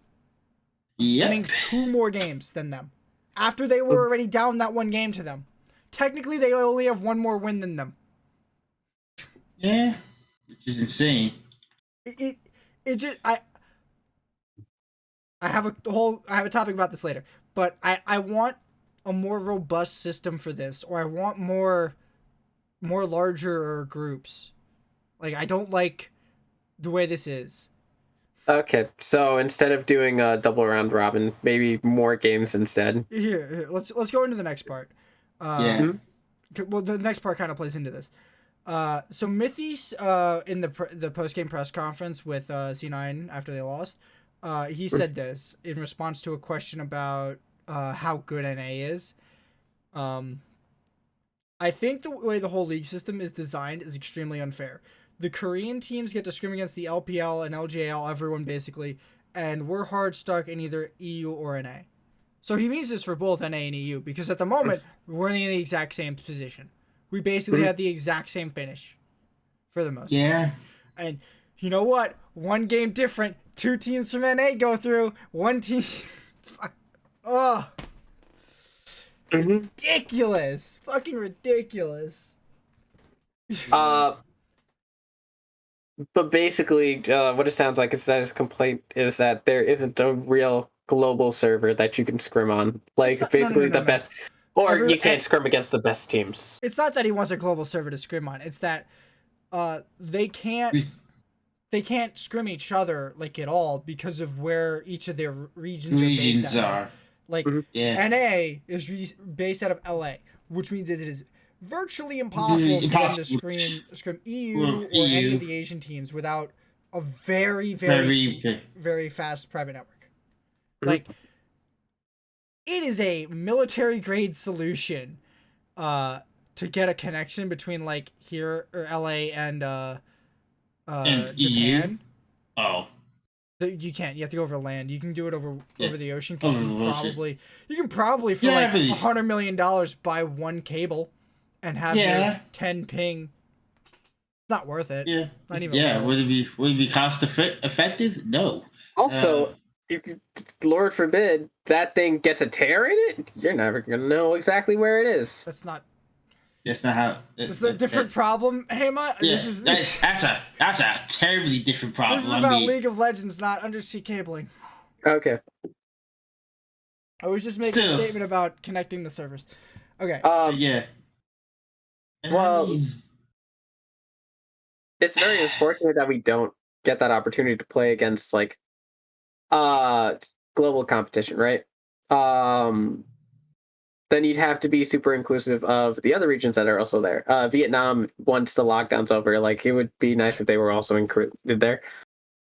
Yep. Winning 2 more games than them. After they were already down that 1 game to them. Technically, they only have 1 more win than them. Yeah. Which is insane. It just I have a topic about this later, but I want a more robust system for this, or I want more larger groups. Like I don't like the way this is. Okay, so instead of doing a double round robin, maybe more games instead. Here, let's go into the next part. Yeah. Well, the next part kind of plays into this. So Mithy, in the post game press conference with C9 after they lost, he said this in response to a question about how good NA is. I think the way the whole league system is designed is extremely unfair. The Korean teams get to scrim against the LPL and LJL, everyone basically, and we're hard stuck in either EU or NA. So he means this for both NA and EU, because at the moment, we're in the exact same position. We basically have the exact same finish, for the most part. Yeah. And you know what? 1 game different. 2 teams from NA go through. 1 team... Oh. Ridiculous. Fucking ridiculous. But basically, what it sounds like is that his complaint is that there isn't a real global server that you can scrim on. Like, basically the best... Or you can't scrim against the best teams. It's not that he wants a global server to scrim on. It's that they can't scrim each other like at all because of where each of their regions are based out of. Like NA is based out of LA, which means that it is virtually impossible for them to scrim EU or any of the Asian teams without a very, very fast private network. Like, it is a military grade solution to get a connection between like here or LA and Japan. EU? Oh. You can't. You have to go over land. You can do it over the ocean because you can probably for like $100 million buy 1 cable and have your 10 ping. It's not worth it. Yeah. Not even Would it be cost effective? No. Also, Lord forbid that thing gets a tear in it. You're never gonna know exactly where it is. That's not how. This is a different problem, Haymant. Yeah, that's a terribly different problem. This is about League of Legends, not undersea cabling. Okay. I was just making a statement about connecting the servers. Okay. Yeah. Well, it's very unfortunate that we don't get that opportunity to play against like global competition, right? Then you'd have to be super inclusive of the other regions that are also there. Vietnam, once the lockdown's over, like it would be nice if they were also included there.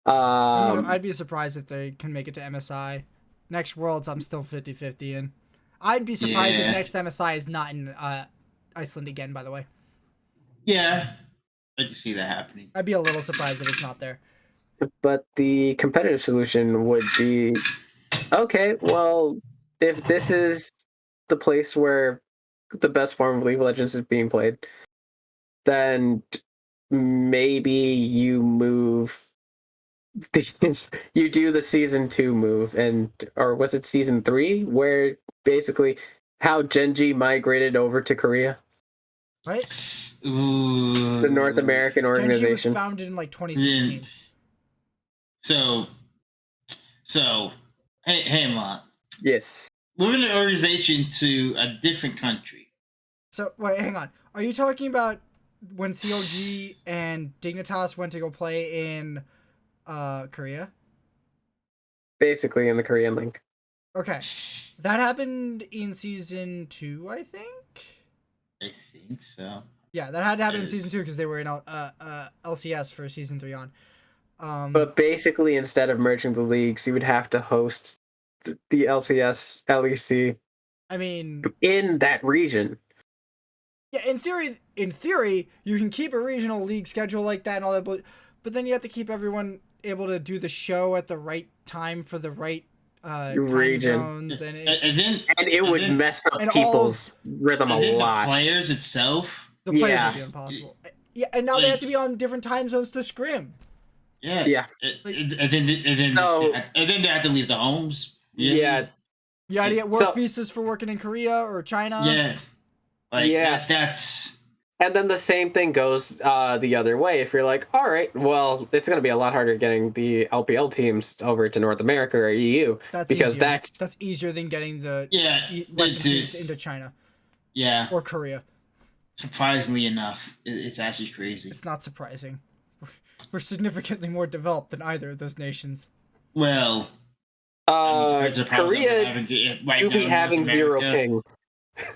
I'd be surprised if they can make it to MSI. Next Worlds, I'm still 50-50 in. I'd be surprised if next MSI is not in Iceland again, by the way. Yeah, I can see that happening. I'd be a little surprised if it's not there. But the competitive solution would be, okay, well, if this is the place where the best form of League of Legends is being played, then maybe you move you do the season 2 move, or was it season 3 where basically how Genji migrated over to Korea, right? Ooh. the North American organization. Genji was founded in like 2016. So Haymant. Yes. Moving the organization to a different country. So wait, hang on. Are you talking about when CLG and Dignitas went to go play in Korea? Basically in the Korean League. Okay. That happened in season 2, I think? I think so. Yeah, that had to happen in season 2 because they were in LCS for season 3 on. But basically, instead of merging the leagues, you would have to host the LCS, LEC. I mean, in that region. Yeah, in theory, you can keep a regional league schedule like that and all that, but then you have to keep everyone able to do the show at the right time for the right time zones, and it would mess up people's rhythm a lot. The players itself, the players would be impossible. Yeah, and now they have to be on different time zones to scrim. Yeah. And then they have to leave the homes. Yeah. You got to get work visas for working in Korea or China. Yeah. That's. And then the same thing goes the other way. If you're like, all right, well, it's going to be a lot harder getting the LPL teams over to North America or EU. That's easier than getting the Western teams into China. Yeah. Or Korea. Surprisingly enough, it's actually crazy. It's not surprising. We're significantly more developed than either of those nations. Well, Korea, you'll be having 0 ping.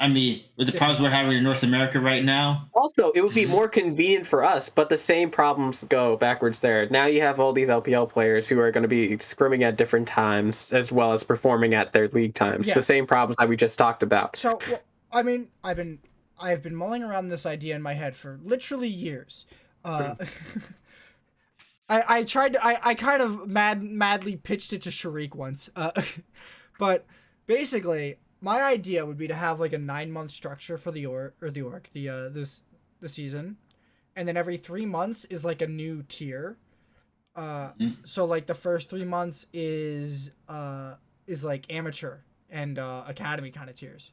I mean, with the problems we're having in North America right now. Also, it would be more convenient for us, but the same problems go backwards there. Now you have all these LPL players who are going to be scrimming at different times as well as performing at their league times. Yeah. The same problems that we just talked about. So, well, I mean, I've been mulling around this idea in my head for literally years. I tried to, I kind of madly pitched it to Sharik once. But basically, my idea would be to have like a 9-month structure for the season, and then every 3 months is like a new tier. So like the first 3 months is like amateur and academy kind of tiers,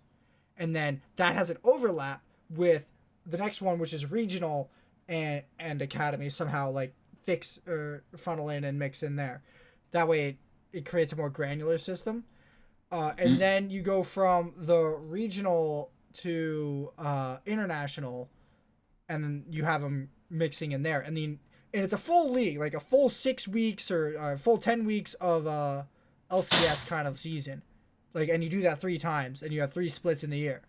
and then that has an overlap with the next one, which is regional and academy, somehow like fix or funnel in and mix in there. That way it creates a more granular system. And then you go from the regional to international, and then you have them mixing in there. And it's a full league, like a full 6 weeks or full 10 weeks of LCS kind of season. And you do that 3 times, and you have 3 splits in the year.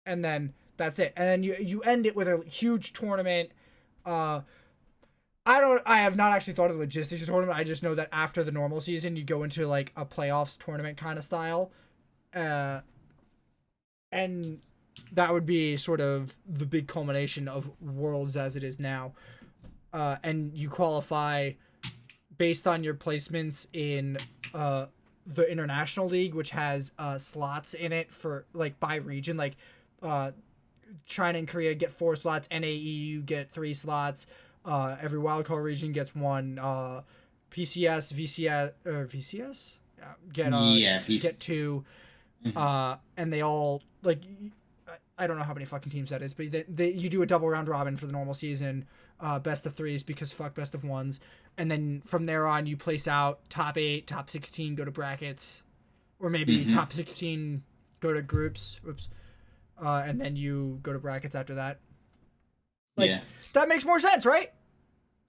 And then that's it. And then you end it with a huge tournament. I have not actually thought of the logistics of the tournament. I just know that after the normal season, you go into like a playoffs tournament kind of style. And that would be sort of the big culmination of Worlds as it is now. And you qualify based on your placements in the International League, which has slots in it for like by region. Like China and Korea get 4 slots. NAEU get 3 slots. Every wildcard region gets 1. PCS, VCS, get 2. And they all like, I don't know how many fucking teams that is, but you do a double round robin for the normal season, best of 3s because fuck best of 1s, and then from there on you place out top 8, top 16 go to brackets, or maybe top 16 go to groups. And then you go to brackets after that. That makes more sense, right?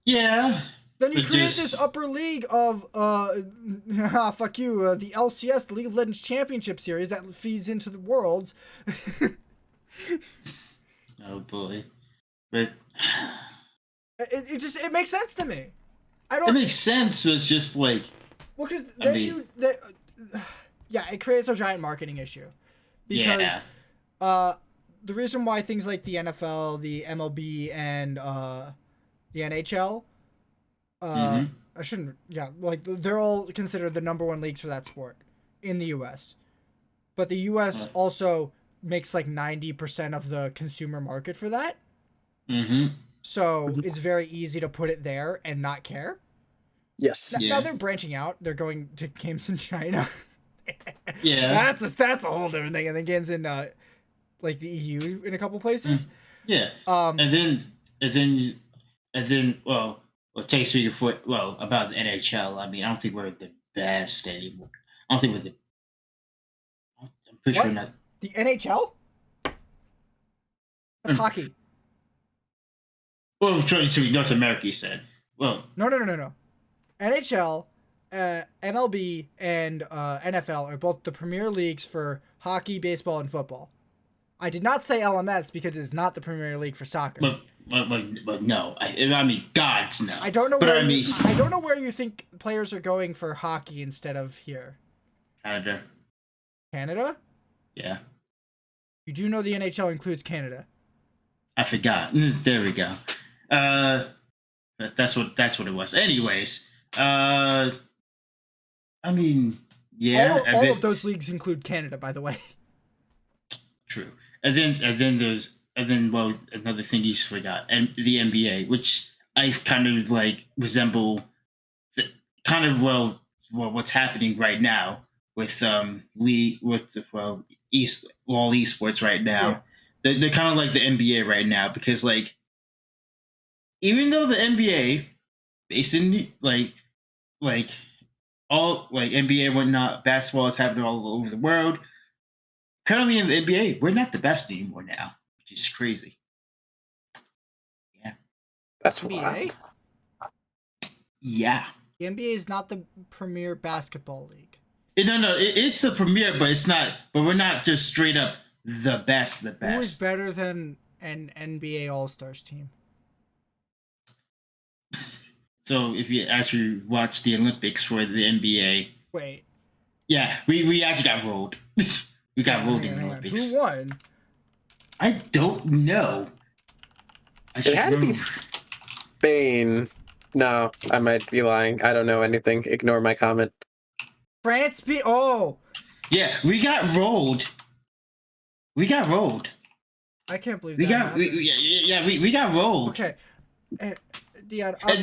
Yeah. Then you But create this- this upper league of fuck you, the LCS, the League of Legends Championship Series that feeds into the Worlds. Oh boy, but It makes sense to me. I it don't. makes sense. But it's just like Well, because I then mean- yeah, it creates a giant marketing issue. Because the reason why things like the NFL, the MLB, and the NHL, I shouldn't, yeah, like they're all considered the number 1 leagues for that sport in the U.S. But the U.S. also makes like 90% of the consumer market for that. So it's very easy to put it there and not care. Yes. Now they're branching out. They're going to games in China. Yeah. That's a whole different thing. And then games in like the EU in a couple places. Yeah. And then well, what takes me to about the NHL. I mean, I don't think we're the best anymore. I don't think we're the. I'm pretty What? sure not. The NHL? That's hockey. Well, trying to North America, you said. Well, No. NHL, MLB, and NFL are both the premier leagues for hockey, baseball, and football. I did not say LMS because it is not the premier league for soccer. but no. I mean, gods no. I don't know But where I mean, I don't know where you think players are going for hockey instead of here. Canada. Canada? Yeah. You do know the NHL includes Canada. I forgot. There we go. That's what it was. Anyways, I mean, yeah. All of those leagues include Canada, by the way. True. And then well, another thing you forgot, and the NBA, which I kind of like resemble, what's happening right now with league with all esports right now. Yeah. They're kind of like the NBA right now because like even though the NBA based in like all like NBA and whatnot, basketball is happening all over the world. Currently in the NBA, we're not the best anymore now, which is crazy. Yeah. That's NBA? wild. Yeah. The NBA is not the premier basketball league. No, it's a premier, but it's not. But we're not just straight up the best. Who is better than an NBA All Stars team? So if you actually watch the Olympics for the NBA, Wait. yeah, we actually got rolled. We got rolled in the Hang on. Olympics. Who won? I don't know. It had to be Spain. No, I might be lying. I don't know anything. Ignore my comment. France beat. Oh, Yeah, we got rolled. We got rolled. I can't believe We that. got we got rolled. Okay. Dion, I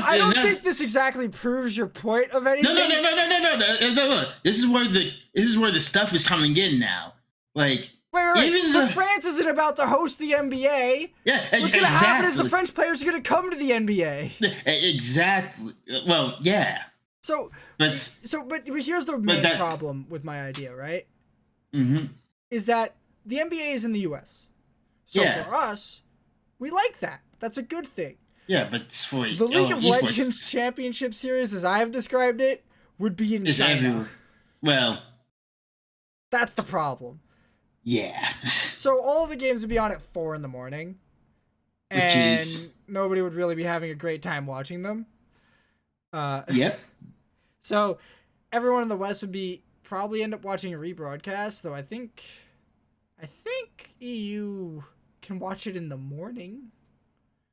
I don't think this exactly proves your point of anything. No. This is where the stuff is coming in now. Like Wait. even But France isn't about to host the NBA. Yeah, What's going to happen is the French players are going to come to the NBA. Exactly. Well, yeah. But here's the main problem with my idea, right? Mm-hmm. Is that the NBA is in the US. So for us, we like that. That's a good thing. Yeah, but for the League of Legends Championship Series, as I have described it, would be in China. Everywhere. Well, that's the problem. Yeah. So all the games would be on at 4 a.m, and nobody would really be having a great time watching them. Yep. So everyone in the West would probably end up watching a rebroadcast, though I think EU can watch it in the morning.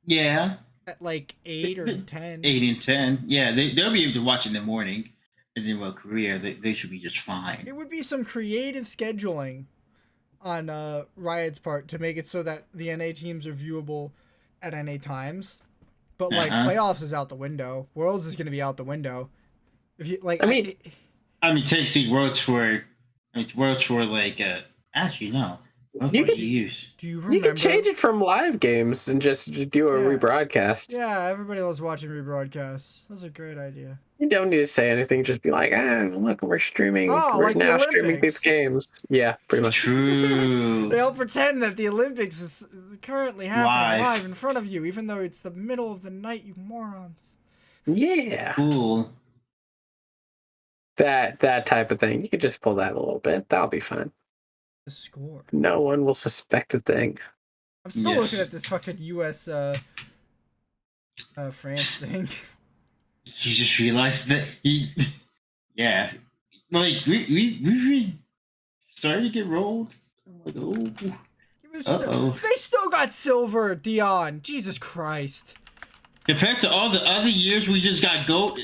Yeah. At like 8 or 10. 8 and 10. Yeah, they'll be able to watch in the morning. And then, Korea, they should be just fine. It would be some creative scheduling on Riot's part to make it so that the NA teams are viewable at NA times. But, playoffs is out the window. Worlds is going to be out the window. If you like, takes me Worlds for actually, no. You could use. Do you remember? You could change it from live games and just do a rebroadcast. Yeah, everybody loves watching rebroadcasts. That's a great idea. You don't need to say anything. Just be like, look, we're streaming. Oh, we're like the now streaming these Olympics. games. Yeah, pretty much. True. They all pretend that the Olympics is currently happening Live. live in front of you, even though it's the middle of the night, you morons. Yeah. Cool. That type of thing. You could just pull that a little bit. That'll be fine. The score. No one will suspect a thing. I'm still Yes. looking at this fucking U.S. France thing. You just realized that he, yeah, like we started to get rolled. I'm like, oh, They still got silver, Dion. Jesus Christ. compared to all the other years we just got gold.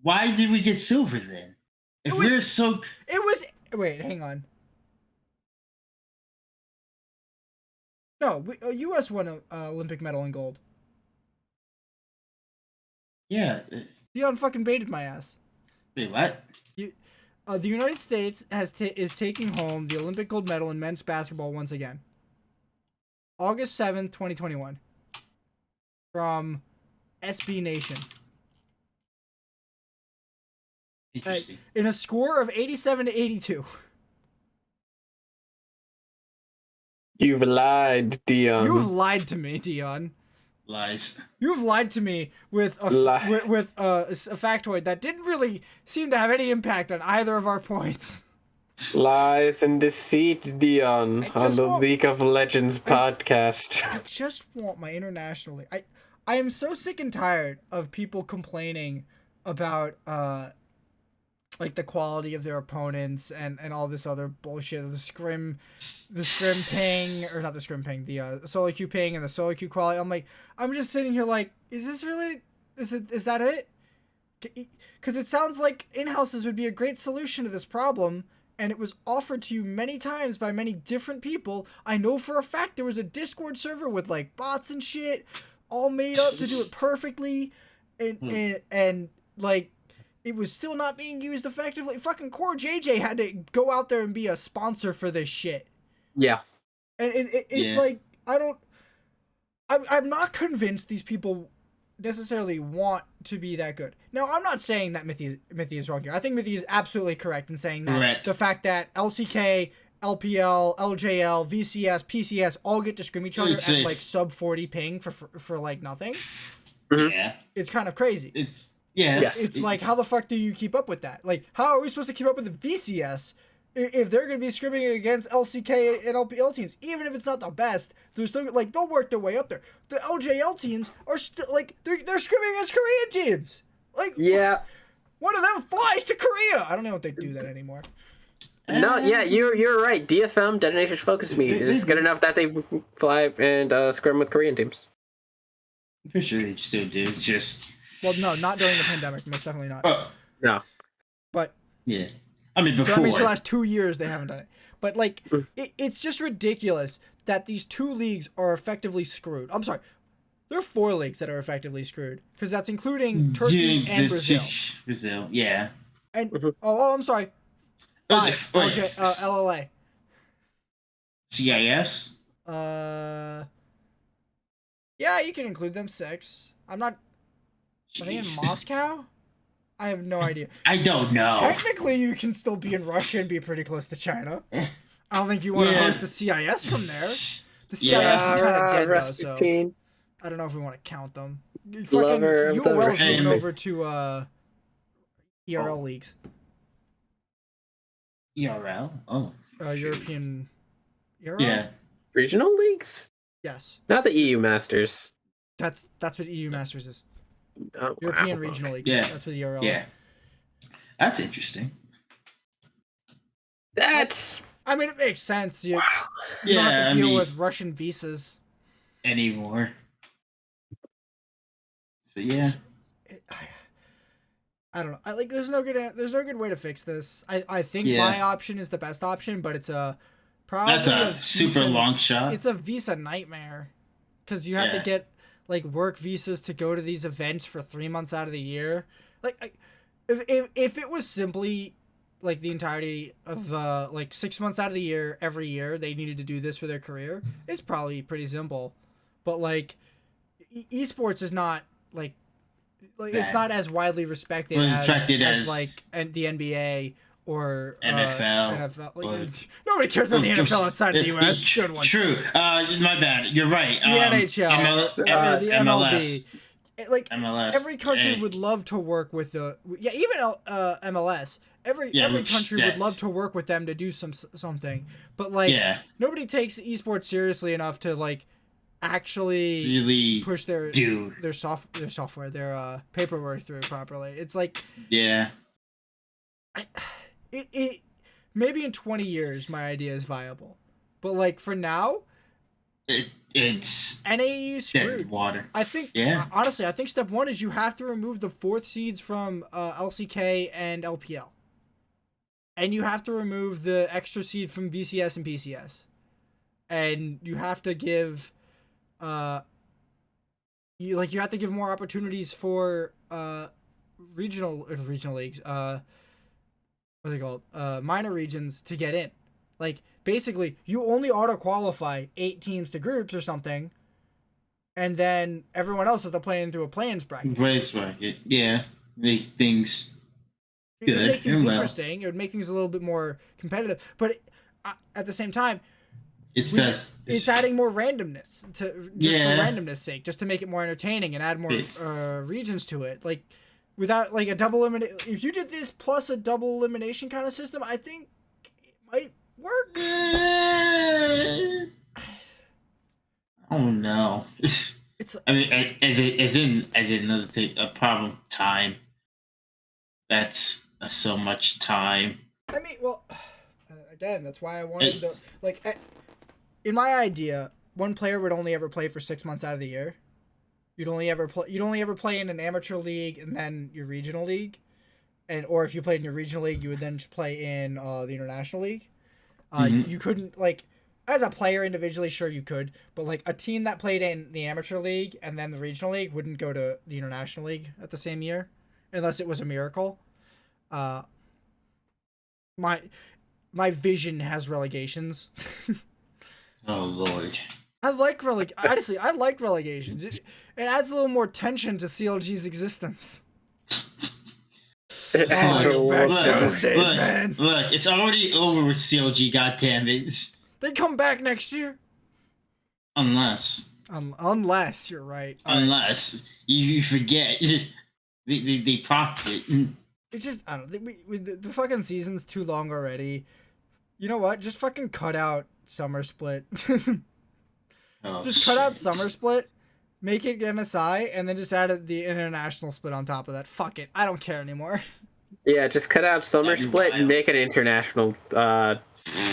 Why did we get silver then? If we're so, It was. Wait, hang on. No, U.S. won an Olympic medal in gold. yeah. Dion fucking baited my ass. Wait, what? The United States is taking home the Olympic gold medal in men's basketball once again. August 7th, 2021. From SB Nation. Interesting. In a score of 87 to 82. You've lied, Dion. You've lied to me, Dion. Lies. You've lied to me with a factoid that didn't really seem to have any impact on either of our points. Lies and deceit, Dion, on the League of Legends podcast. I just want my international league. I am so sick and tired of people complaining about like the quality of their opponents and all this other bullshit. The scrim ping, or not the scrim ping, the solo queue ping and the solo queue quality. I'm just sitting here like, is this really, is that it? Because it sounds like in-houses would be a great solution to this problem, and it was offered to you many times by many different people. I know for a fact there was a Discord server with like bots and shit all made up to do it perfectly, and like, it was still not being used effectively. Fucking Core JJ had to go out there and be a sponsor for this shit. Yeah. And it's like, I'm not convinced these people necessarily want to be that good. Now, I'm not saying that Mithy is wrong here. I think Mithy is absolutely correct in saying that the fact that LCK, LPL, LJL, VCS, PCS all get to scrim each other at like sub 40 ping for like nothing. Yeah. It's kind of crazy. It's like, how the fuck do you keep up with that? Like, how are we supposed to keep up with the VCS if they're going to be scrimming against LCK and LPL teams? Even if it's not the best, they're still, like, they'll work their way up there. The LJL teams are still, like, they're scrimming against Korean teams. Like, yeah. One of them flies to Korea. I don't know if they do that anymore. No, yeah, you're right. DFM, Detonations Focus Me, is good enough that they fly and scrim with Korean teams. I'm pretty sure they still do. It's just... Well, no, not during the pandemic. Most definitely not. No. But... yeah. I mean, before... I mean, for the last 2 years, they haven't done it. But, like, it's just ridiculous that these two leagues are effectively screwed. I'm sorry. There are 4 leagues that are effectively screwed. Because that's including Turkey and Brazil. Brazil, yeah. And, I'm sorry. 5. LLA. CIS? Yeah, you can include them. 6. I'm not... Are they in Moscow? I have no idea. I don't know. Technically, you can still be in Russia and be pretty close to China. I don't think you want to host the CIS from there. The CIS is kind of dead, though, so I don't know if we want to count them. Fucking UOL is moving over to ERL leagues. ERL? Oh. European... ERL? Yeah. Regional leagues? Yes. Not the EU Masters. That's what EU Masters is. Oh, European regional leagues. Yeah. That's what ERL is. Yeah. That's interesting. I mean, it makes sense. You don't have to deal with Russian visas anymore. So yeah. I don't know. There's no good way to fix this. I think my option is the best option, but it's probably that's a super long shot. It's a visa nightmare because you have to get like work visas to go to these events for 3 months out of the year. Like, if it was simply like the entirety of like 6 months out of the year, every year they needed to do this for their career, it's probably pretty simple. But like, esports is not like like it's not as widely respected as like the NBA or NFL. Like nobody cares about the NFL outside of the US. Good one. True. My bad. You're right. The NHL or the MLB. Like MLS. Every country would love to work with even MLS. Every country would love to work with them to do something, but like nobody takes esports seriously enough to like actually really push their software, their paperwork through properly. It's like it maybe in 20 years my idea is viable, but like for now, it's NAE screwed. Water. I think honestly, I think step one is you have to remove the 4th seeds from LCK and LPL. And you have to remove the extra seed from VCS and PCS. And you have to give you have to give more opportunities for regional leagues, what's it called? Minor regions to get in. Like basically you only auto qualify 8 teams to groups or something, and then everyone else has to play in through a play-ins bracket. Yeah. Make things good. It would make things interesting. It would make things a little bit more competitive. But at the same time, it's adding more randomness for randomness sake, just to make it more entertaining and add more regions to it. Like without like a double elimination. If you did this plus a double elimination kind of system, I think it might work. Oh no. I mean, and then another thing, a problem, time. That's so much time. I mean, well, again, that's why I wanted to in my idea, one player would only ever play for 6 months out of the year. You'd only ever play in an amateur league and then your regional league, or if you played in your regional league, you would then play in the international league. You couldn't as a player individually, sure you could, but like a team that played in the amateur league and then the regional league wouldn't go to the international league at the same year, unless it was a miracle. My vision has relegations. Oh Lord. Honestly, I like relegations. It adds a little more tension to CLG's existence. Look, it's already over with CLG, goddammit. They come back next year. Unless you're right. Unless you forget. They propped it. It's just, I don't think the fucking season's too long already. You know what? Just fucking cut out Summer Split. Cut out Summer Split, make it MSI, and then just add the international split on top of that. Fuck it. I don't care anymore. Yeah, just cut out Summer Split and make an international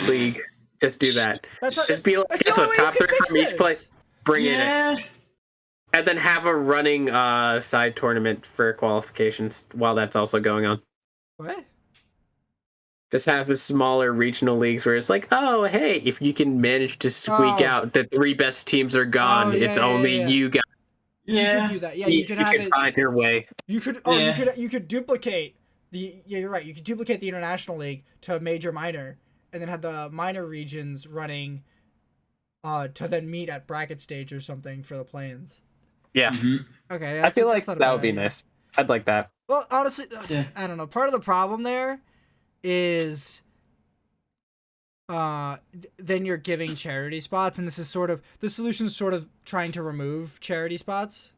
league. Just do that. Just be like, guess what? Top 3 from each place. Bring it in. And then have a running side tournament for qualifications while that's also going on. What? Just have the smaller regional leagues where it's like, oh, hey, if you can manage to squeak out the 3 best teams are gone, it's only you guys. Yeah. You could do that. Yeah, you could find your way. You could you could duplicate you're right. You could duplicate the international league to major minor, and then have the minor regions running to then meet at bracket stage or something for the play-ins. Yeah. Okay. I feel like that would be nice. I'd like that. Well, honestly, I don't know. Part of the problem there is then you're giving charity spots, and this is sort of the solution is sort of trying to remove charity spots.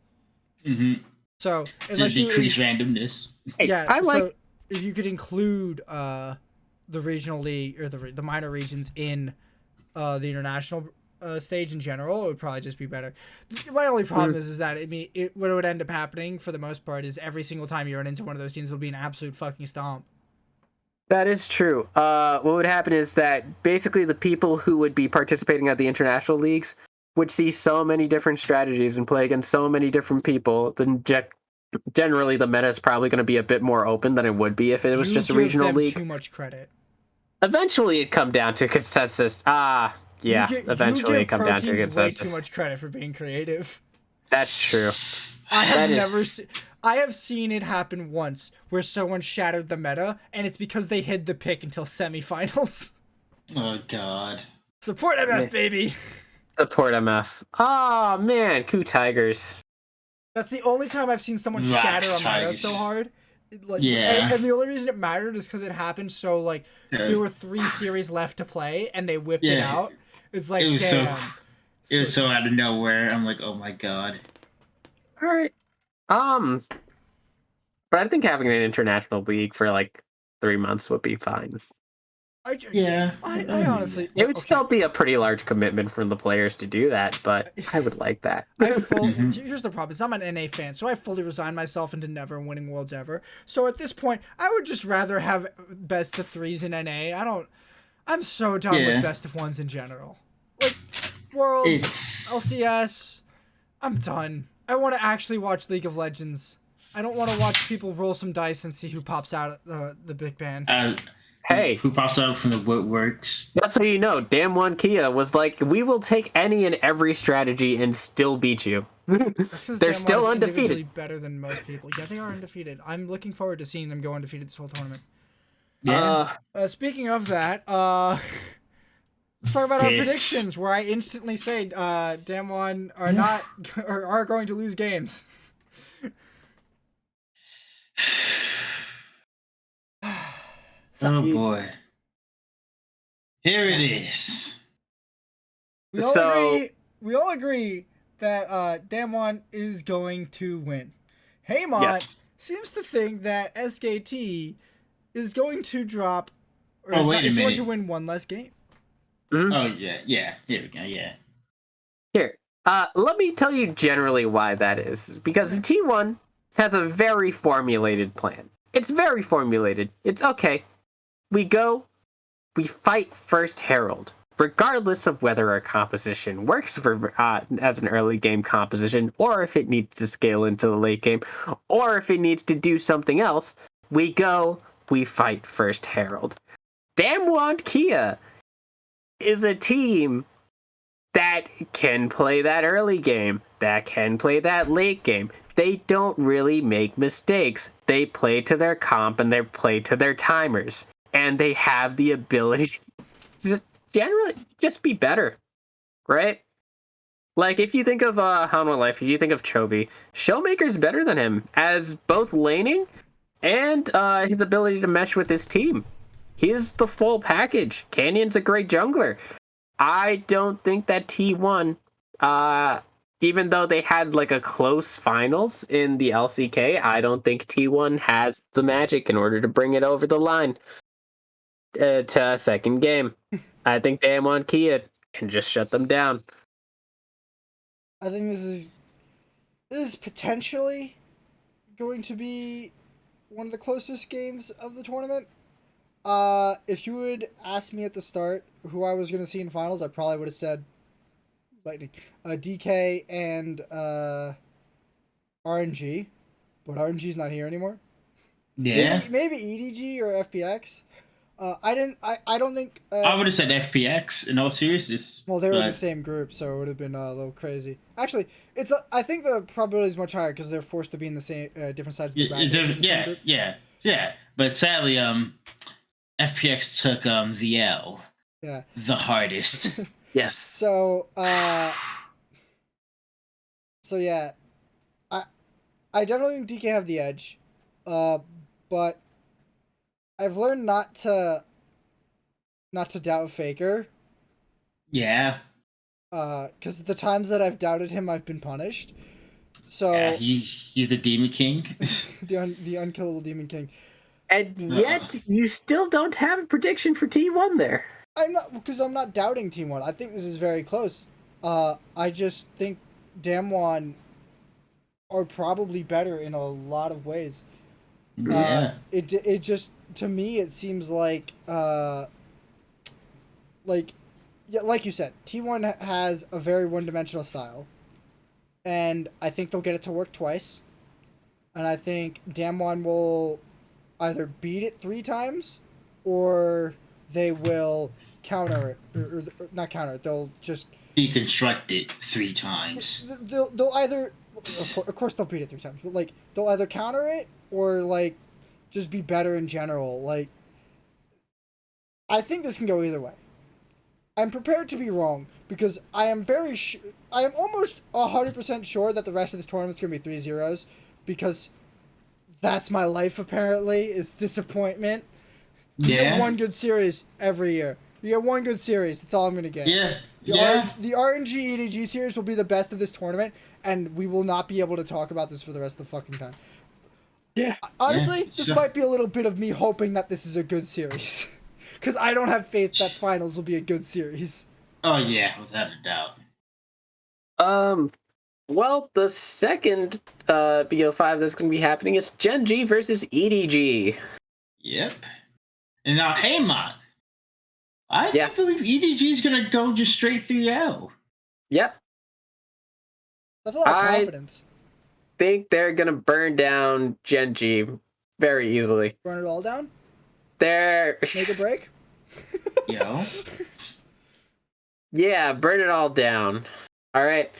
So unless to decrease randomness. Yeah, so if you could include the regional league or the minor regions in the international stage in general, it would probably just be better. My only problem is that what would end up happening for the most part is every single time you run into one of those teams will be an absolute fucking stomp. That is true. What would happen is that basically the people who would be participating at the international leagues would see so many different strategies and play against so many different people. Then generally the meta is probably going to be a bit more open than it would be if it was just a regional league. Too much credit. Eventually it'd come down to consensus. Eventually it come down to consensus. Way too much credit for being creative. That's true. I have seen it happen once where someone shattered the meta, and it's because they hid the pick until semifinals. Oh God! Support MF, baby. Support MF. Oh man, Coup Tigers. That's the only time I've seen someone Rocks shatter a meta Tigers. so hard. Like, Yeah. and the only reason it mattered is because it happened so, like, there were 3 series left to play, and they whipped it Yeah. out. It's like, It was damn. it was so out of nowhere. I'm like, oh my god. All right. But I think having an international league for like 3 months would be fine. Yeah. I honestly... It would still be a pretty large commitment from the players to do that, but I would like that. Here's the problem. Is I'm an NA fan, so I fully resigned myself into never winning Worlds ever. So at this point, I would just rather have best of 3s in NA. I'm so done with best of 1s in general. Like, Worlds, LCS, I'm done. I want to actually watch League of Legends. I don't want to watch people roll some dice and see who pops out at the big band. Hey, who pops out from the woodworks? Just so you know, Damwon Kia was like, we will take any and every strategy and still beat you. They're still undefeated. Better than most people. Yeah, they are undefeated. I'm looking forward to seeing them go undefeated this whole tournament. Yeah. Speaking of that, let's talk about our predictions, where I instantly say Damwon are going to lose games. Oh boy. Here it is. We all agree that Damwon is going to win. Haymont seems to think that SKT is going to drop, or is going to win 1 less game. Mm-hmm. Oh yeah. Here we go. Yeah. Here, let me tell you generally why that is. Because T1 has a very formulated plan. It's very formulated. It's okay. We we fight first Herald, regardless of whether our composition works for as an early game composition, or if it needs to scale into the late game, or if it needs to do something else. We fight first Herald. Damwon Kia is a team that can play that early game, that can play that late game. They don't really make mistakes. They play to their comp and they play to their timers. And they have the ability to generally just be better, right? Like, if you think of Hanwha Life, if you think of Chovy, Showmaker's better than him as both laning and his ability to mesh with his team. He's the full package. Canyon's a great jungler. I don't think that T1, even though they had like a close finals in the LCK, I don't think T1 has the magic in order to bring it over the line to a second game. I think Damwon Kia can just shut them down. I think this is potentially going to be one of the closest games of the tournament. If you would ask me at the start who I was going to see in finals, I probably would have said Lightning, DK, and RNG, but RNG's not here anymore. Yeah, maybe EDG or FPX. I don't think. I would have said FPX in all seriousness. Well, they were in the same group, so it would have been a little crazy. Actually, I think the probability is much higher because they're forced to be in the same different sides of the bracket. Yeah. But sadly, FPX took the L. Yeah. The hardest. Yes. So yeah, I definitely think DK have the edge, but I've learned not to doubt Faker. Yeah. Because the times that I've doubted him, I've been punished. So yeah, he's the Demon King. the unkillable Demon King. And yet, you still don't have a prediction for T1 there. I'm not doubting T1. I think this is very close. I just think Damwon are probably better in a lot of ways. Yeah. It just, to me, it seems like like you said, T1 has a very one-dimensional style, and I think they'll get it to work twice. And I think Damwon will either beat it 3 times, or they will counter it, or not counter it. They'll just deconstruct it 3 times. They'll either, of course, they'll beat it 3 times, but like they'll either counter it or like just be better in general. Like, I think this can go either way. I'm prepared to be wrong because I am I am almost 100% sure that the rest of this tournament's gonna be 3-0s, because that's my life apparently, is disappointment. You get one good series every year. You get one good series. That's all I'm gonna get. Yeah. The RNG EDG series will be the best of this tournament, and we will not be able to talk about this for the rest of the fucking time. Yeah. Honestly, this So- might be a little bit of me hoping that this is a good series, because I don't have faith that finals will be a good series. Oh yeah, without a doubt. Well, the second BO5 that's going to be happening is Gen G versus EDG. Yep. And now Haymont. I Yeah. believe EDG is gonna go just straight 3-0. Yep. That's a lot of confidence. Think they're going to burn down Gen G very easily. Burn it all down. They're... Make a break. Yo. Yeah, burn it all down. All right.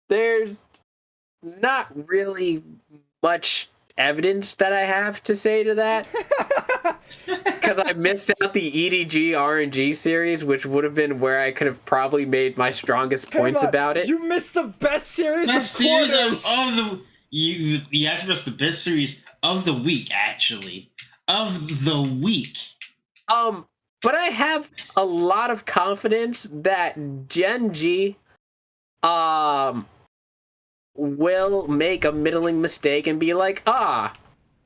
There's not really much evidence that I have to say to that, because I missed out the EDG RNG series, which would have been where I could have probably made my strongest points about it. You missed the best series Best of series quarters. of the you asked us the best series of the week, actually. Of the week. But I have a lot of confidence that Gen G will make a middling mistake and be like,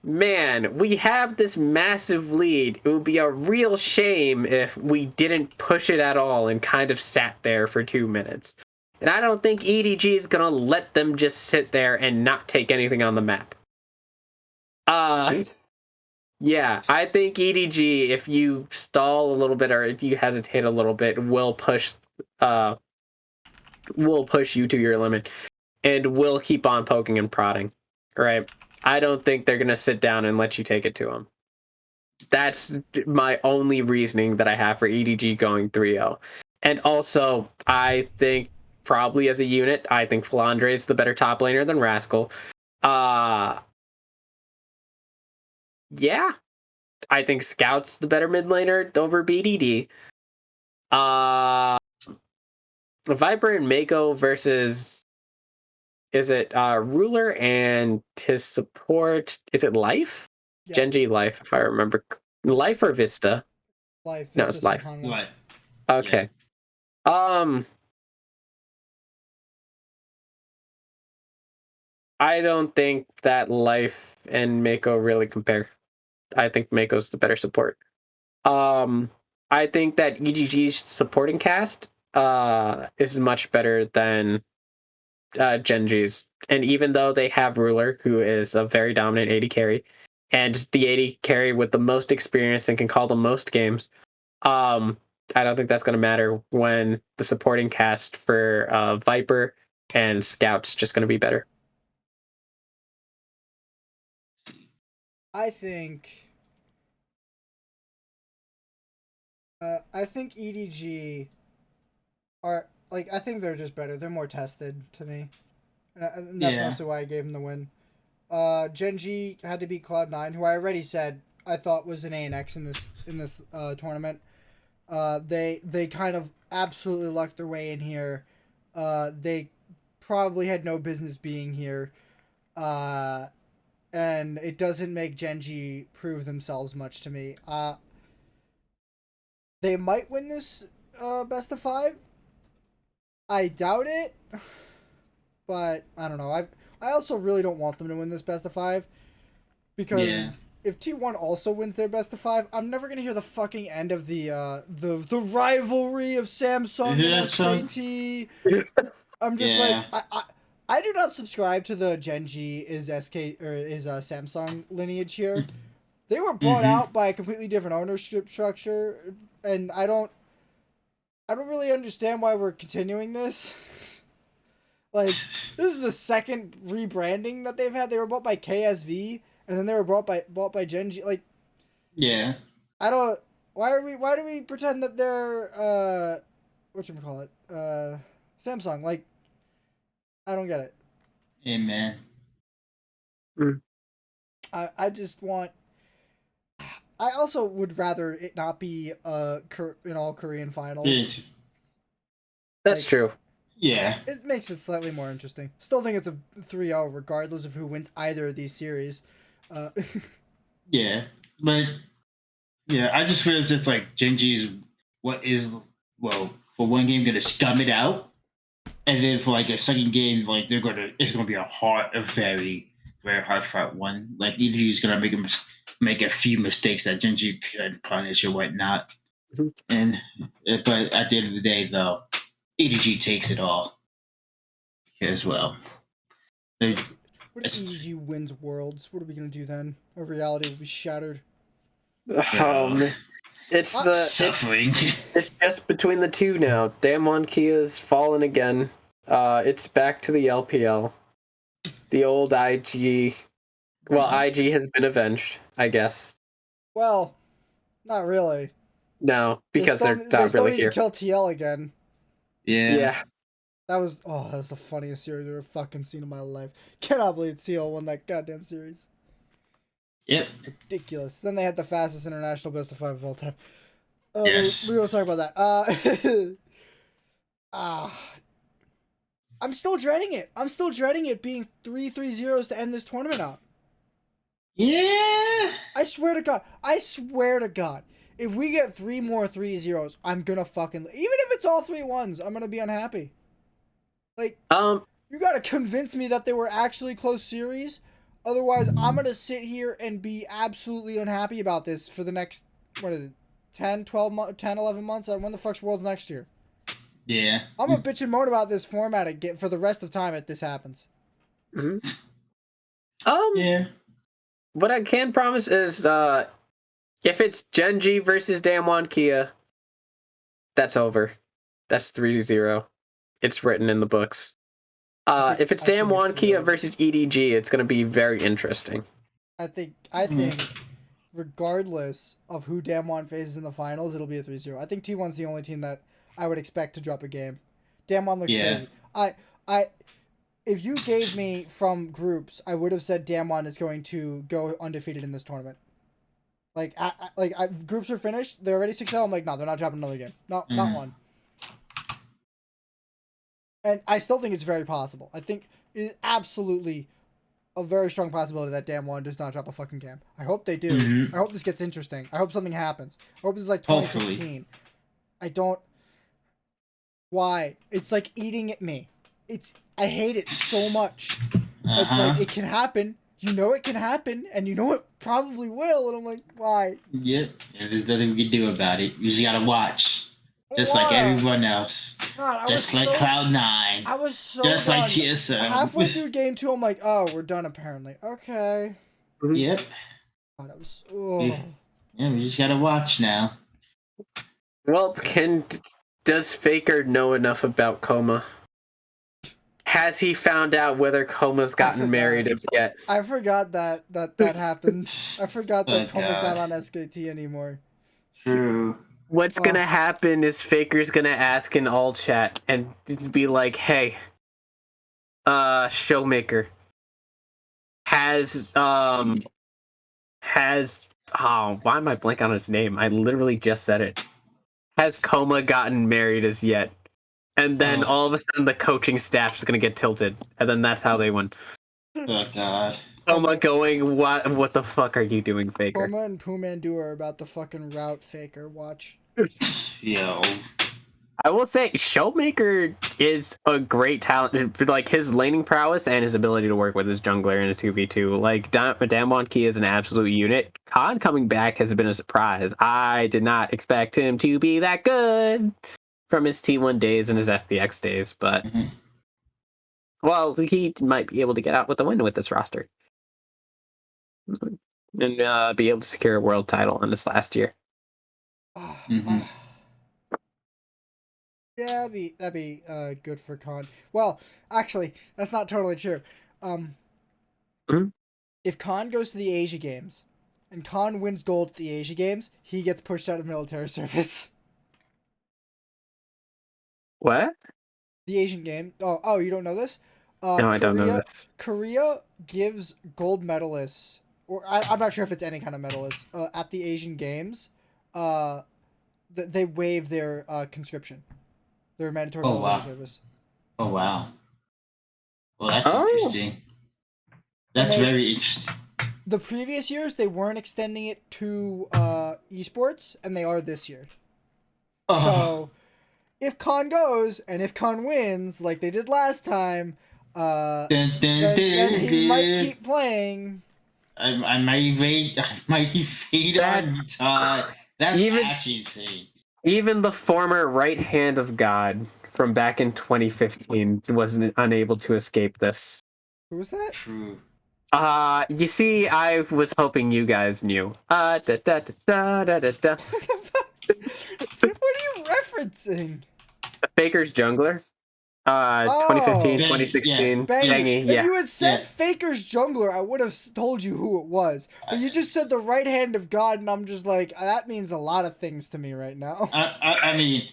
man, we have this massive lead. It would be a real shame if we didn't push it at all and kind of sat there for 2 minutes. And I don't think EDG is gonna let them just sit there and not take anything on the map. Yeah, I think EDG, if you stall a little bit or if you hesitate a little bit, will push you to your limit and will keep on poking and prodding. Right? I don't think they're gonna sit down and let you take it to them. That's my only reasoning that I have for EDG going 3-0. And also, I think probably as a unit, I think Flandre is the better top laner than Rascal. Yeah, I think Scout's the better mid laner over BDD. Viper and Mako versus, is it Ruler and his support? Is it Life? Yes. Gen G Life, if I remember. Life or Vista? Life. No, it's Life. What? Okay. Yeah. I don't think that Life and Mako really compare. I think Mako's the better support. I think that EGG's supporting cast is much better than Gen G's. And even though they have Ruler, who is a very dominant AD carry, and the AD carry with the most experience and can call the most games, I don't think that's going to matter when the supporting cast for Viper and Scout's just going to be better. I think EDG are I think they're just better. They're more tested to me, and that's mostly why I gave them the win. Gen G had to beat Cloud9, who I already said I thought was an ANX in this tournament. They kind of absolutely lucked their way in here. They probably had no business being here. And it doesn't make Gen G prove themselves much to me. They might win this best of 5. I doubt it, but I don't know. I also really don't want them to win this best of 5, because if T1 also wins their best of 5, I'm never gonna hear the fucking end of the rivalry of Samsung and SKT. I'm just like I do not subscribe to the Gen G is Samsung lineage here. They were brought out by a completely different ownership structure, and I don't really understand why we're continuing this. This is the second rebranding that they've had. They were bought by KSV, and then they were bought by Gen G. I don't. Why do we pretend that they're whatchamacallit? Samsung. I don't get it. Amen. I just want. I also would rather it not be an all Korean finals. It's, That's Like, true. yeah. It makes it slightly more interesting. Still think it's a 3-0 regardless of who wins either of these series. Yeah. But yeah, I just feel as if like Genji's for one game gonna scum it out. And then for like a second game, like it's gonna be a very, very hard fight one. Like EDG's gonna make a few mistakes that Genji could punish or whatnot. Mhm. And but at the end of the day, though, EDG takes it all as well. What if It's EDG wins Worlds? What are we gonna do then? Our reality will be shattered. It's suffering. it's just between the two now. Damwon Kia's fallen again. It's back to the LPL. The old IG. Well, IG has been avenged, I guess. Well, not really. No, because they're they not still really need here. to kill TL again. Yeah. That was the funniest series I've ever fucking seen in my life. Cannot believe TL won that goddamn series. Yep. Ridiculous. Then they had the fastest international best of 5 of all time. Yes. We won't talk about that. I'm still dreading it. I'm still dreading it being 3-3-0s to end this tournament out. Yeah. I swear to God. I swear to God. If we get 3 more 3-0s, I'm gonna fucking... Even if it's all 3-1s, I'm gonna be unhappy. Like, you gotta convince me that they were actually close series. Otherwise, I'm gonna sit here and be absolutely unhappy about this for the next, what is it, 10, 12, 10, 11 months? When the fuck's Worlds next year? Yeah. I'm gonna bitch and moan about this format again for the rest of time if this happens. Mm-hmm. Yeah. What I can promise is, if it's Genji versus Damwon Kia, that's over. That's 3-0. It's written in the books. If it's Damwon Kia versus EDG, it's going to be very interesting. I think regardless of who Damwon faces in the finals, it'll be a 3-0. I think T1's the only team that I would expect to drop a game. Damwon looks crazy. If you gave me from groups, I would have said Damwon is going to go undefeated in this tournament. Groups are finished. They're already 6-0. I'm like, no, they're not dropping another game. Not one. And I still think it's very possible. I think it is absolutely a very strong possibility that Damwon does not drop a fucking game. I hope they do. Mm-hmm. I hope this gets interesting. I hope something happens. I hope this is like 2016. Hopefully. I don't... Why? It's like eating at me. I hate it so much. It's like, it can happen. You know it can happen, and you know it probably will, and I'm like, why? Yep. Yeah, there's nothing we can do about it. You just gotta watch. Just like everyone else. God, just like Cloud9. I was so just done. like TSM. Halfway through game 2, I'm like, oh, we're done apparently. Okay. Yep. God, that was... Yeah, we just gotta watch now. Well, does Faker know enough about Coma? Has he found out whether Coma's gotten married as yet? I forgot that happened. I forgot that Coma's not on SKT anymore. True. What's gonna happen is Faker's gonna ask in all chat and be like, hey, Showmaker, why am I blank on his name? I literally just said it. Has Coma gotten married as yet? And then all of a sudden the coaching staff's gonna get tilted, and then that's how they win. Oh God. Coma going, what the fuck are you doing, Faker? Coma and Pumandu are about to fucking route Faker. Watch. Yo. I will say, Showmaker is a great talent. Like, his laning prowess and his ability to work with his jungler in a 2v2. Like, Damwon Key is an absolute unit. Khan coming back has been a surprise. I did not expect him to be that good from his T1 days and his FPX days, but well, he might be able to get out with a win with this roster and be able to secure a world title in this last year. Yeah, that'd be good for Khan. Well, actually, that's not totally true. If Khan goes to the Asia Games and Khan wins gold at the Asia Games, he gets pushed out of military service. What? The Asian game. Oh, you don't know this? No, I don't know this. Korea gives gold medalists or I'm not sure if it's any kind of medalist at the Asian Games, they waive their conscription, their mandatory Oh, military wow. service. Oh, wow. Well, that's Oh. interesting. That's very interesting. The previous years they weren't extending it to esports, and they are this year. Oh. So if Khan goes and if Khan wins like they did last time, then he might keep playing. I might evade our Utah. That's actually insane. Even the former right hand of God from back in 2015 wasn't unable to escape this. Who was that? True. You see, I was hoping you guys knew. What are you referencing? Faker's Jungler. 2015, 2016. Bangy. Yeah. If you had said Faker's Jungler, I would have told you who it was. But you just said the right hand of God, and I'm just like, that means a lot of things to me right now. I mean,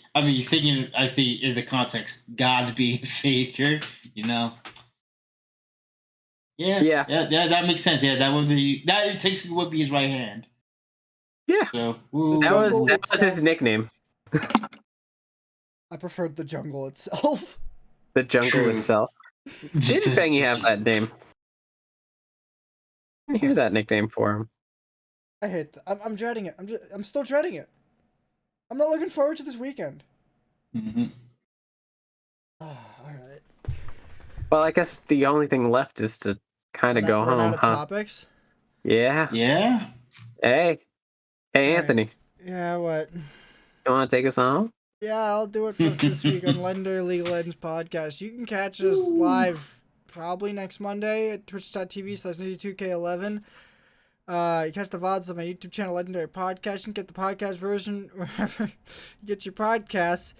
thinking. I think in the context, God being Faker, you know. Yeah, that makes sense. Yeah, that takes would be his right hand. Yeah. So that was his nickname. I preferred the jungle itself. The jungle itself. Didn't Bangy have that name? I didn't hear that nickname for him. I hate that. I'm dreading it. I'm still dreading it. I'm not looking forward to this weekend. Mm-hmm. All right. Well, I guess the only thing left is to kind of go home, out of topics? Yeah. Yeah. Hey, Anthony. Right. Yeah, what? You want to take us home? Yeah, I'll do it for us this week on Legendary League of Legends podcast. You can catch us live probably next Monday at twitch.tv/NizzyTV11. You catch the VODs on my YouTube channel, Legendary Podcast. You can get the podcast version wherever you get your podcasts.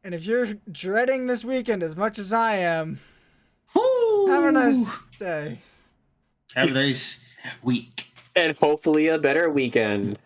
And if you're dreading this weekend as much as I am, have a nice day. Have a nice week. And hopefully a better weekend.